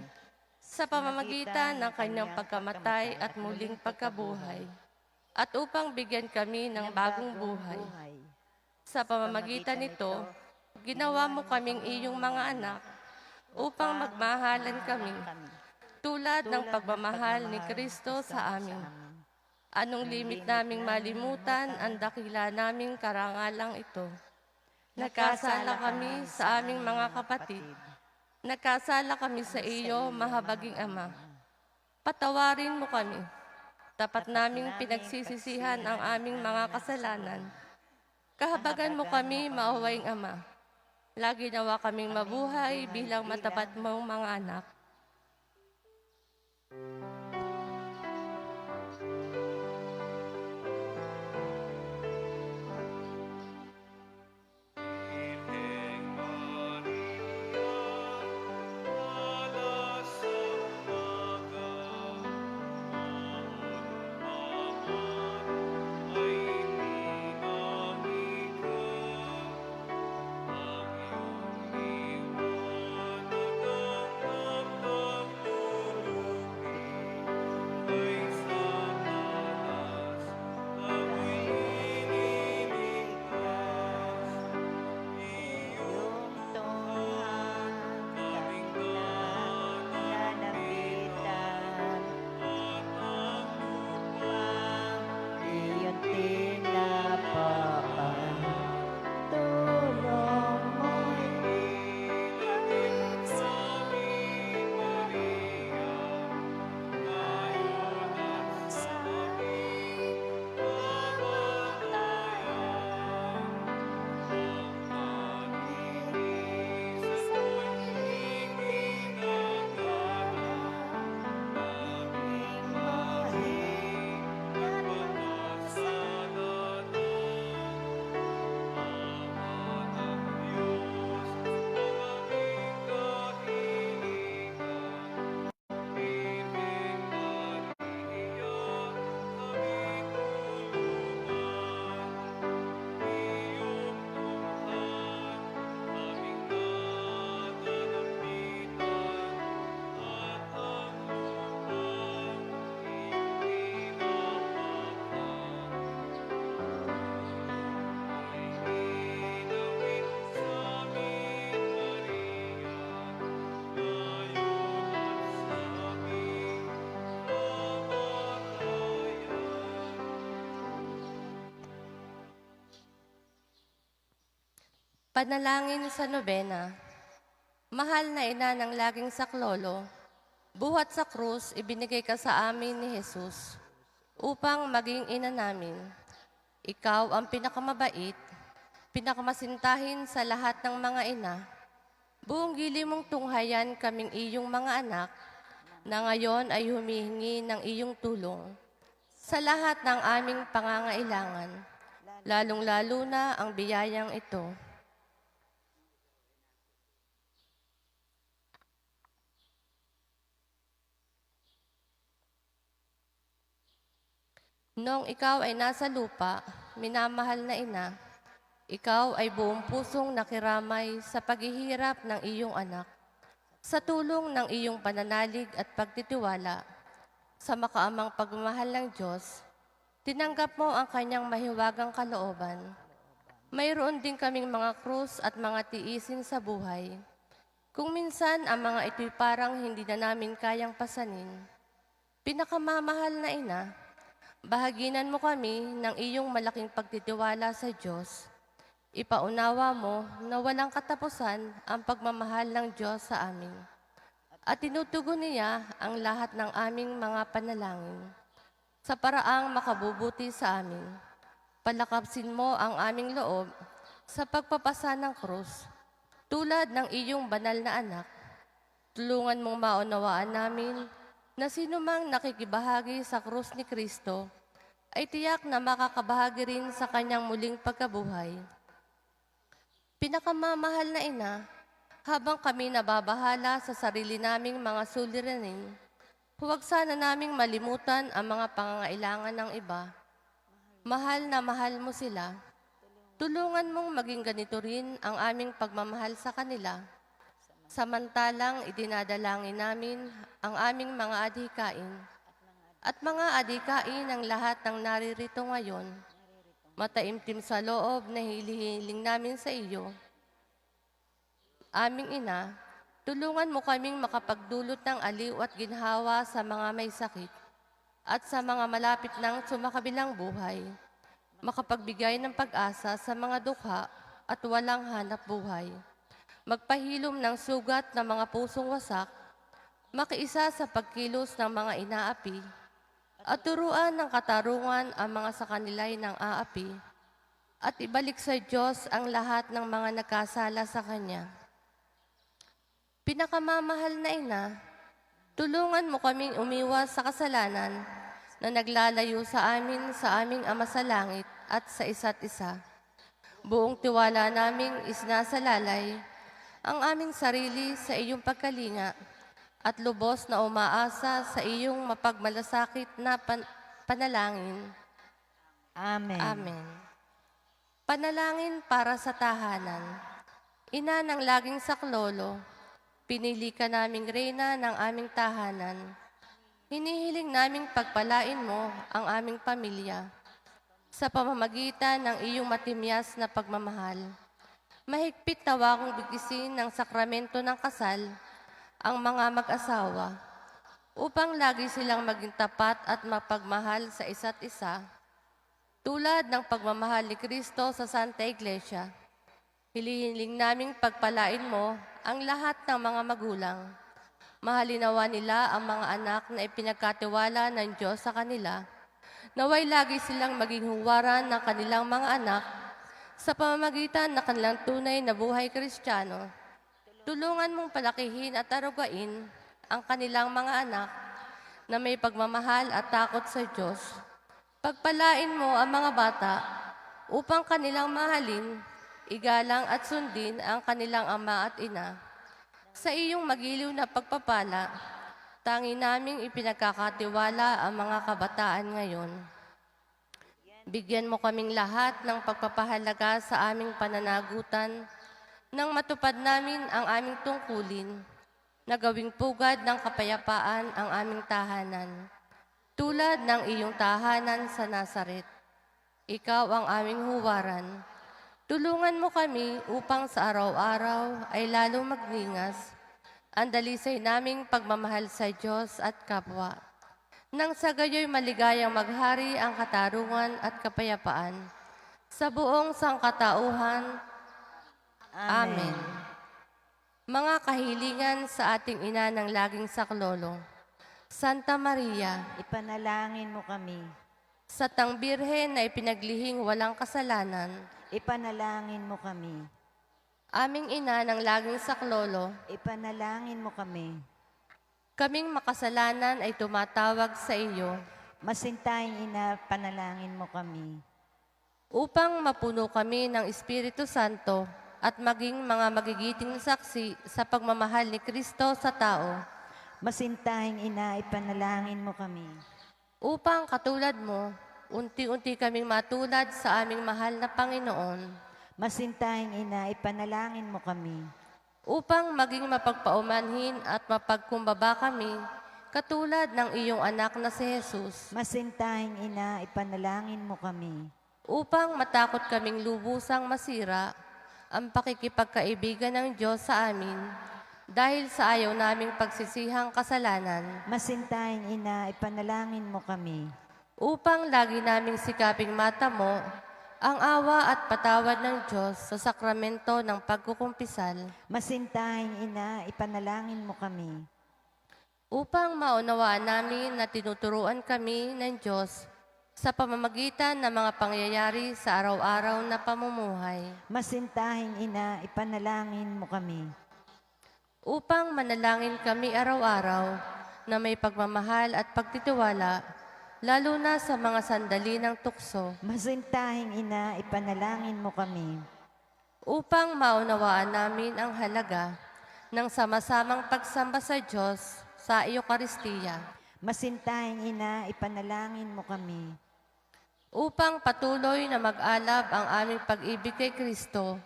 sa pamamagitan ng kanyang pagkamatay at muling pagkabuhay, at upang bigyan kami ng bagong buhay. Sa pamamagitan nito, ginawa mo kaming iyong mga anak upang magmahalan kami tulad ng pagmamahal ni Kristo sa amin. Anong limit naming malimutan ang dakila naming karangalang ito. Nagkasala kami sa aming mga kapatid. Nagkasala kami sa iyo, mahabaging Ama. Patawarin mo kami. Tapat naming pinagsisisihan ang aming mga kasalanan. Kahabagan mo kami, maawaing Ama. Lagi nawa kaming mabuhay bilang matapat mong mga anak. Panalangin sa nobena. Mahal na ina ng laging saklolo, buhat sa krus ibinigay ka sa amin ni Jesus upang maging ina namin. Ikaw ang pinakamabait, pinakamasintahin sa lahat ng mga ina. Buong gili mong tunghayan kaming iyong mga anak na ngayon ay humihingi ng iyong tulong sa lahat ng aming pangangailangan, lalong-lalo na ang biyayang ito. Noong ikaw ay nasa lupa, minamahal na ina, ikaw ay buong pusong nakiramay sa paghihirap ng iyong anak. Sa tulong ng iyong pananalig at pagtitiwala sa makaamang pagmamahal ng Diyos, tinanggap mo ang kanyang mahiwagang kalooban. Mayroon din kaming mga krus at mga tiisin sa buhay. Kung minsan ang mga ito'y parang hindi na namin kayang pasanin. Pinakamamahal na ina, bahaginan mo kami ng iyong malaking pagtitiwala sa Diyos. Ipaunawa mo na walang katapusan ang pagmamahal ng Diyos sa amin. At tinutugon niya ang lahat ng aming mga panalangin. Sa paraang makabubuti sa amin, palakapsin mo ang aming loob sa pagpapasa ng krus, tulad ng iyong banal na anak. Tulungan mong maunawaan namin na sino mang nakikibahagi sa krus ni Kristo ay tiyak na makakabahagi rin sa kanyang muling pagkabuhay. Pinakamamahal na ina, habang kami nababahala sa sarili naming mga suliranin, huwag sana naming malimutan ang mga pangangailangan ng iba. Mahal na mahal mo sila. Tulungan mong maging ganito rin ang aming pagmamahal sa kanila. Samantalang idinadalangin namin ang aming mga adhikain at mga adhikain ng lahat ng naririto ngayon. Mataimtim sa loob na hilihiling namin sa iyo. Aming ina, tulungan mo kaming makapagdulot ng aliw at ginhawa sa mga may sakit at sa mga malapit ng sumakabilang buhay. Makapagbigay ng pag-asa sa mga dukha at walang hanap buhay. Magpahilom ng sugat ng mga pusong wasak, makiisa sa pagkilos ng mga inaapi, at turuan ng katarungan ang mga sa kanila'y ng aapi, at ibalik sa Diyos ang lahat ng mga nagkasala sa Kanya. Pinakamamahal na ina, tulungan mo kaming umiwas sa kasalanan na naglalayo sa aming Ama sa Langit at sa isa't isa. Buong tiwala naming isinasalalay ang aming sarili sa iyong pagkalinga at lubos na umaasa sa iyong mapagmalasakit na panalangin. Amen. Amen. Panalangin para sa tahanan. Ina ng laging saklolo, pinili ka naming reyna ng aming tahanan. Hinihiling naming pagpalain mo ang aming pamilya sa pamamagitan ng iyong matimyas na pagmamahal. Mahigpit na wakong bigkisin ng sakramento ng kasal ang mga mag-asawa upang lagi silang maging tapat at mapagmahal sa isa't isa tulad ng pagmamahal ni Kristo sa Santa Iglesia. Hilihiling naming pagpalain mo ang lahat ng mga magulang. Mahalinawa nila ang mga anak na ipinagkatiwala ng Diyos sa kanila. Naway lagi silang maging huwaran ng kanilang mga anak sa pamamagitan ng kanilang tunay na buhay Kristiyano. Tulungan mong palakihin at arugain ang kanilang mga anak na may pagmamahal at takot sa Diyos. Pagpalain mo ang mga bata upang kanilang mahalin, igalang at sundin ang kanilang ama at ina. Sa iyong magiliw na pagpapala, tangi naming ipinagkakatiwala ang mga kabataan ngayon. Bigyan mo kaming lahat ng pagpapahalaga sa aming pananagutan nang matupad namin ang aming tungkulin na gawing pugad ng kapayapaan ang aming tahanan, tulad ng iyong tahanan sa Nazaret. Ikaw ang aming huwaran. Tulungan mo kami upang sa araw-araw ay lalong magningas ang dalisay naming pagmamahal sa Diyos at kapwa. Nang sa gayo'y maligayang maghari ang katarungan at kapayapaan sa buong sangkatauhan. Amen. Mga kahilingan sa ating ina ng laging saklolo, Santa Maria, Ipanalangin mo kami. sa tang birhen na ipinaglihing walang kasalanan, Ipanalangin mo kami. aming ina ng laging saklolo, Ipanalangin mo kami. kaming makasalanan ay tumatawag sa iyo Masintahing ina, panalangin mo kami. upang mapuno kami ng Espiritu Santo at maging mga magigiting saksi sa pagmamahal ni Kristo sa tao, Masintahing ina, ipanalangin mo kami. upang katulad mo, unti-unti kaming matulad sa aming mahal na Panginoon, Masintahing ina, ipanalangin mo kami. upang maging mapagpaumanhin at mapagkumbaba kami, katulad ng iyong anak na si Jesus, Masintahing ina, ipanalangin mo kami. upang matakot kaming lubusang masira ang pakikipagkaibigan ng Diyos sa amin dahil sa ayaw naming pagsisihang kasalanan, Masintahing ina, ipanalangin mo kami. upang lagi naming sikaping mata mo ang awa at patawad ng Diyos sa sakramento ng pagkukumpisal, Masintahing ina, ipanalangin mo kami. upang maunawaan namin na tinuturuan kami ng Diyos sa pamamagitan ng mga pangyayari sa araw-araw na pamumuhay, Masintahing ina, ipanalangin mo kami. upang manalangin kami araw-araw na may pagmamahal at pagtitiwala, lalo na sa mga sandali ng tukso, Masintahing Ina, ipanalangin mo kami. upang maunawaan namin ang halaga ng sama-samang pagsamba sa Diyos sa Eucharistia, Masintahing Ina, ipanalangin mo kami. upang patuloy na mag-alab ang aming pag-ibig kay Kristo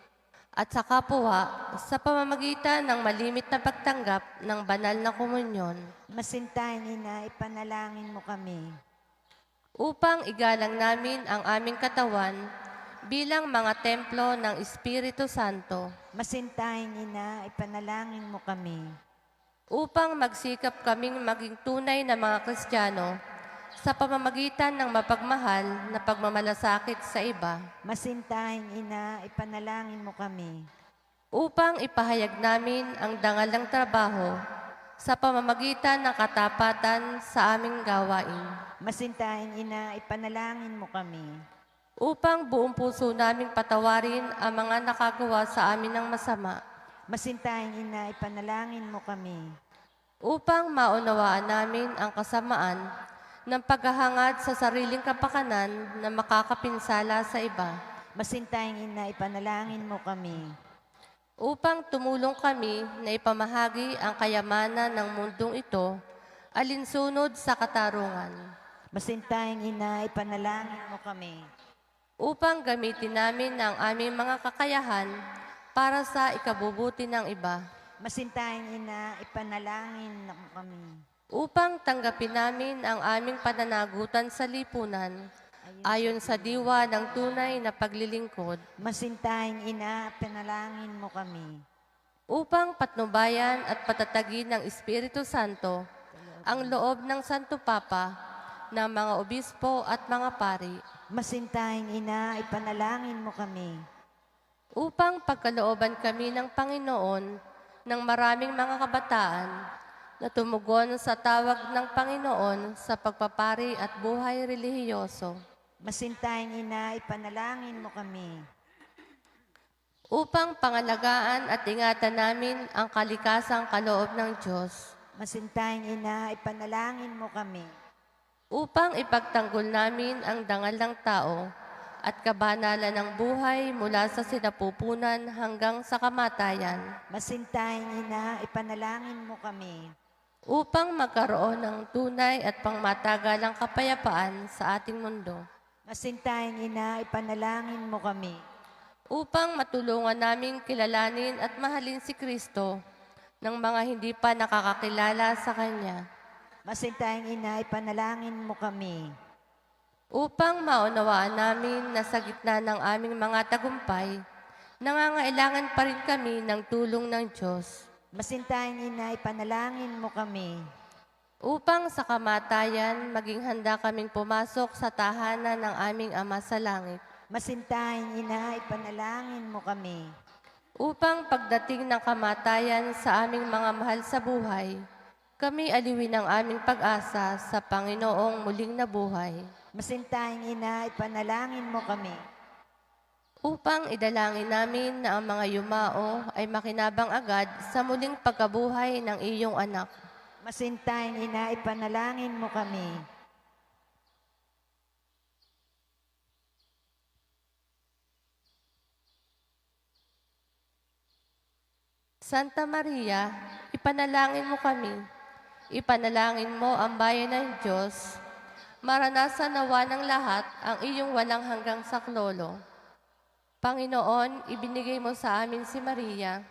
at sa kapwa sa pamamagitan ng malimit na pagtanggap ng banal na komunyon, Masintahing Ina, ipanalangin mo kami. upang igalang namin ang aming katawan bilang mga templo ng Espiritu Santo, Masintahing Ina, ipanalangin mo kami. upang magsikap kaming maging tunay na mga Kristiyano sa pamamagitan ng mapagmahal na pagmamalasakit sa iba, Masintahing Ina, ipanalangin mo kami. upang ipahayag namin ang dangal ng trabaho sa pamamagitan ng katapatan sa aming gawain, Masintahing Ina, ipanalangin mo kami. upang buong puso naming patawarin ang mga nakagawa sa amin ng masama, Masintahing Ina, ipanalangin mo kami. upang maunawaan namin ang kasamaan ng paghahangad sa sariling kapakanan na makakapinsala sa iba, Masintahing Ina, ipanalangin mo kami. upang tumulong kami na ipamahagi ang kayamanan ng mundong ito alinsunod sa katarungan, Masintahing Ina, ipanalangin mo kami. upang gamitin namin ang aming mga kakayahan para sa ikabubuti ng iba, Masintahing Ina, ipanalangin mo kami. upang tanggapin namin ang aming pananagutan sa lipunan ayon sa diwa ng tunay na paglilingkod, Masintahing Ina, ipanalangin mo kami. upang patnubayan at patatagin ng Espiritu Santo ang loob ng Santo Papa, ng mga obispo at mga pari, Masintahing Ina, ipanalangin mo kami. upang pagkalooban kami ng Panginoon ng maraming mga kabataan na tumugon sa tawag ng Panginoon sa pagpapari at buhay relihiyoso, Masintahing Ina, ipanalangin mo kami. upang pangalagaan at ingatan namin ang kalikasang kaloob ng Diyos, Masintahing Ina, ipanalangin mo kami. upang ipagtanggol namin ang dangal ng tao at kabanalan ng buhay mula sa sinapupunan hanggang sa kamatayan, Masintahing Ina, ipanalangin mo kami. upang magkaroon ng tunay at pangmatagalang kapayapaan sa ating mundo, Masintahing Ina, ipanalangin mo kami. upang matulungan naming kilalanin at mahalin si Kristo ng mga hindi pa nakakakilala sa Kanya, Masintahing Ina, ipanalangin mo kami. upang maunawaan namin na sa gitna ng aming mga tagumpay, nangangailangan pa rin kami ng tulong ng Diyos, Masintahing Ina, ipanalangin mo kami. upang sa kamatayan maging handa kaming pumasok sa tahanan ng aming Ama sa Langit, Masintahing Ina, ipanalangin mo kami. upang pagdating ng kamatayan sa aming mga mahal sa buhay, kami aliwin ang aming pag-asa sa Panginoong muling nabuhay, Masintahing Ina, ipanalangin mo kami. upang idalangin namin na ang mga yumao ay makinabang agad sa muling pagkabuhay ng iyong anak, Masintahing Ina, ipanalangin mo kami. Santa Maria, ipanalangin mo kami. Ipanalangin mo ang bayan ng Diyos. Maranasan nawa ng lahat ang iyong walang hanggang saklolo. Panginoon, ibinigay mo sa amin si Maria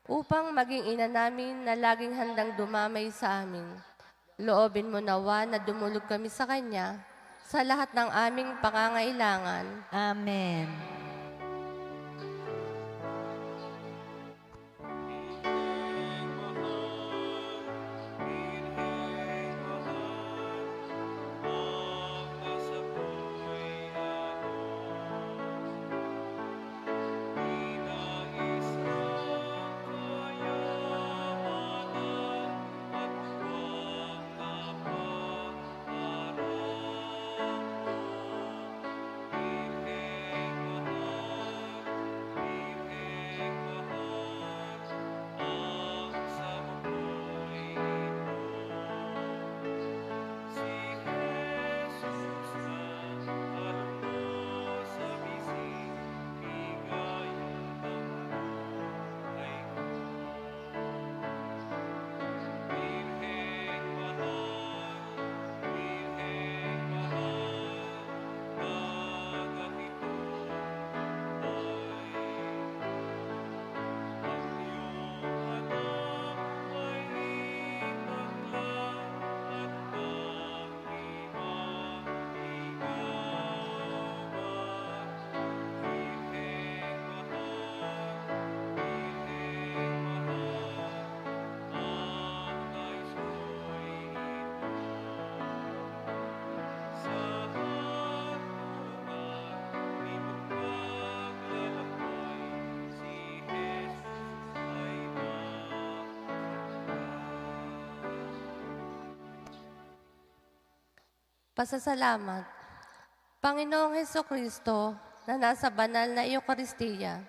upang maging ina namin na laging handang dumamay sa amin. Loobin mo nawa na dumulog kami sa Kanya sa lahat ng aming pangangailangan. Amen. Pasasalamat. Panginoong Hesukristo na nasa banal na Eucharistia,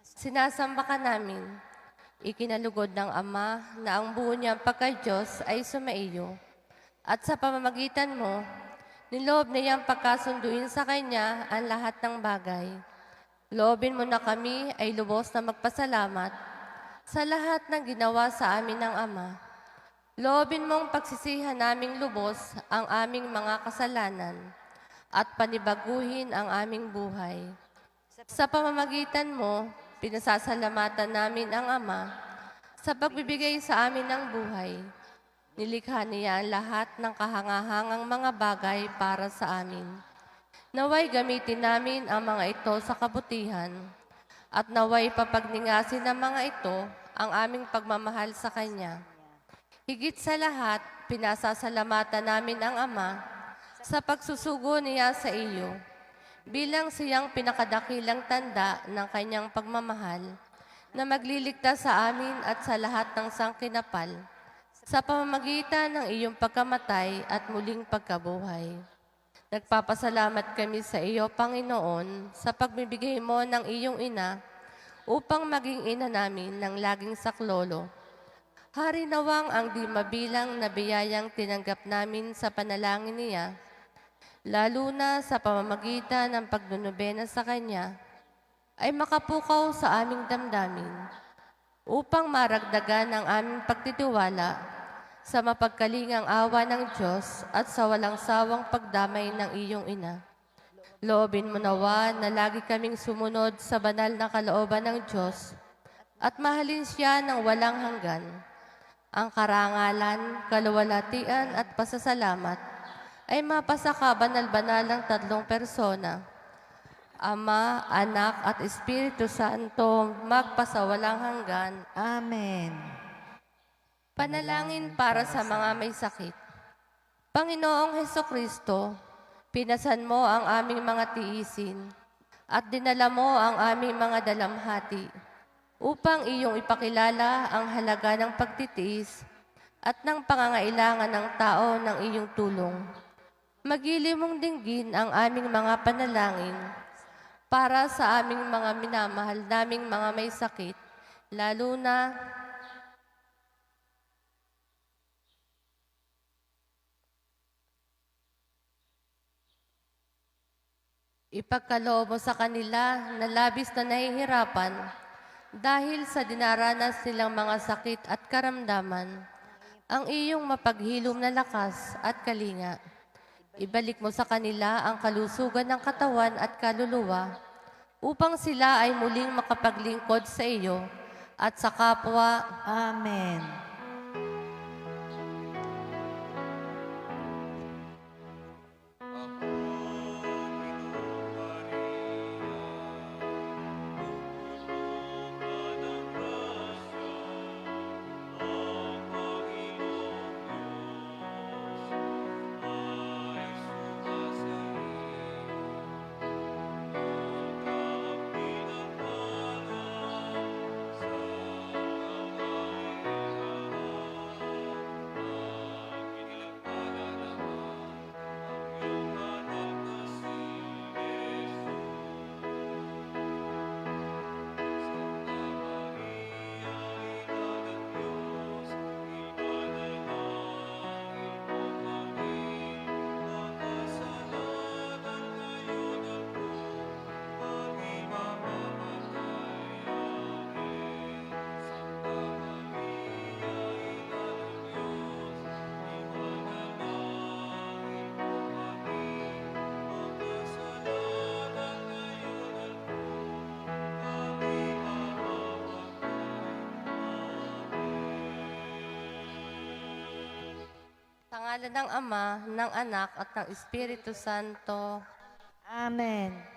sinasamba ka namin. Ikinalugod ng Ama na ang buo niyang pagka-Diyos ay sumaiyo. At sa pamamagitan mo, niloob niyang pagkasunduin sa Kanya ang lahat ng bagay. Loobin mo na kami ay lubos na magpasalamat sa lahat ng ginawa sa amin ng Ama. Loobin mong pagsisihan naming lubos ang aming mga kasalanan at panibaguhin ang aming buhay. Sa pamamagitan mo, pinasasalamatan namin ang Ama sa pagbibigay sa amin ng buhay. Nilikha niya ang lahat ng kahangahangang mga bagay para sa amin. Naway gamitin namin ang mga ito sa kabutihan at naway papagningasin ng mga ito ang aming pagmamahal sa Kanya. Higit sa lahat, pinasasalamatan namin ang Ama sa pagsusugo niya sa iyo bilang siyang pinakadakilang tanda ng Kanyang pagmamahal na magliligtas sa amin at sa lahat ng sangkinapal sa pamamagitan ng iyong pagkamatay at muling pagkabuhay. Nagpapasalamat kami sa iyo, Panginoon, sa pagbibigay mo ng iyong ina upang maging ina namin ng laging saklolo. Hari nawang ang di mabilang na biyayang tinanggap namin sa panalangin niya, lalo na sa pamamagitan ng pagdunubena sa Kanya, ay makapukaw sa aming damdamin upang maragdagan ang aming pagtitiwala sa mapagkalingang awa ng Diyos at sa walang sawang pagdamay ng iyong ina. Loobin mo nawa na lagi kaming sumunod sa banal na kalooban ng Diyos at mahalin siya ng walang hanggan. Ang karangalan, kaluwalhatian at pasasalamat ay mapasa ka banal-banal ng tatlong persona, Ama, Anak at Espiritu Santo, magpasawalang hanggan. Amen. Panalangin para sa mga may sakit. Panginoong Hesukristo, pinasan mo ang aming mga tiisin at dinala mo ang aming mga dalamhati upang iyong ipakilala ang halaga ng pagtitiis at ng pangangailangan ng tao ng iyong tulong. Magili mong dinggin ang aming mga panalangin para sa aming mga minamahal naming mga may sakit, lalo na ipagkaloob mo sa kanila na labis na nahihirapan dahil sa dinaranas nilang mga sakit at karamdaman, ang iyong mapaghilom na lakas at kalinga. Ibalik mo sa kanila ang kalusugan ng katawan at kaluluwa upang sila ay muling makapaglingkod sa iyo at sa kapwa. Amen. Sa ngalan ng Ama, ng Anak at ng Espiritu Santo. Amen.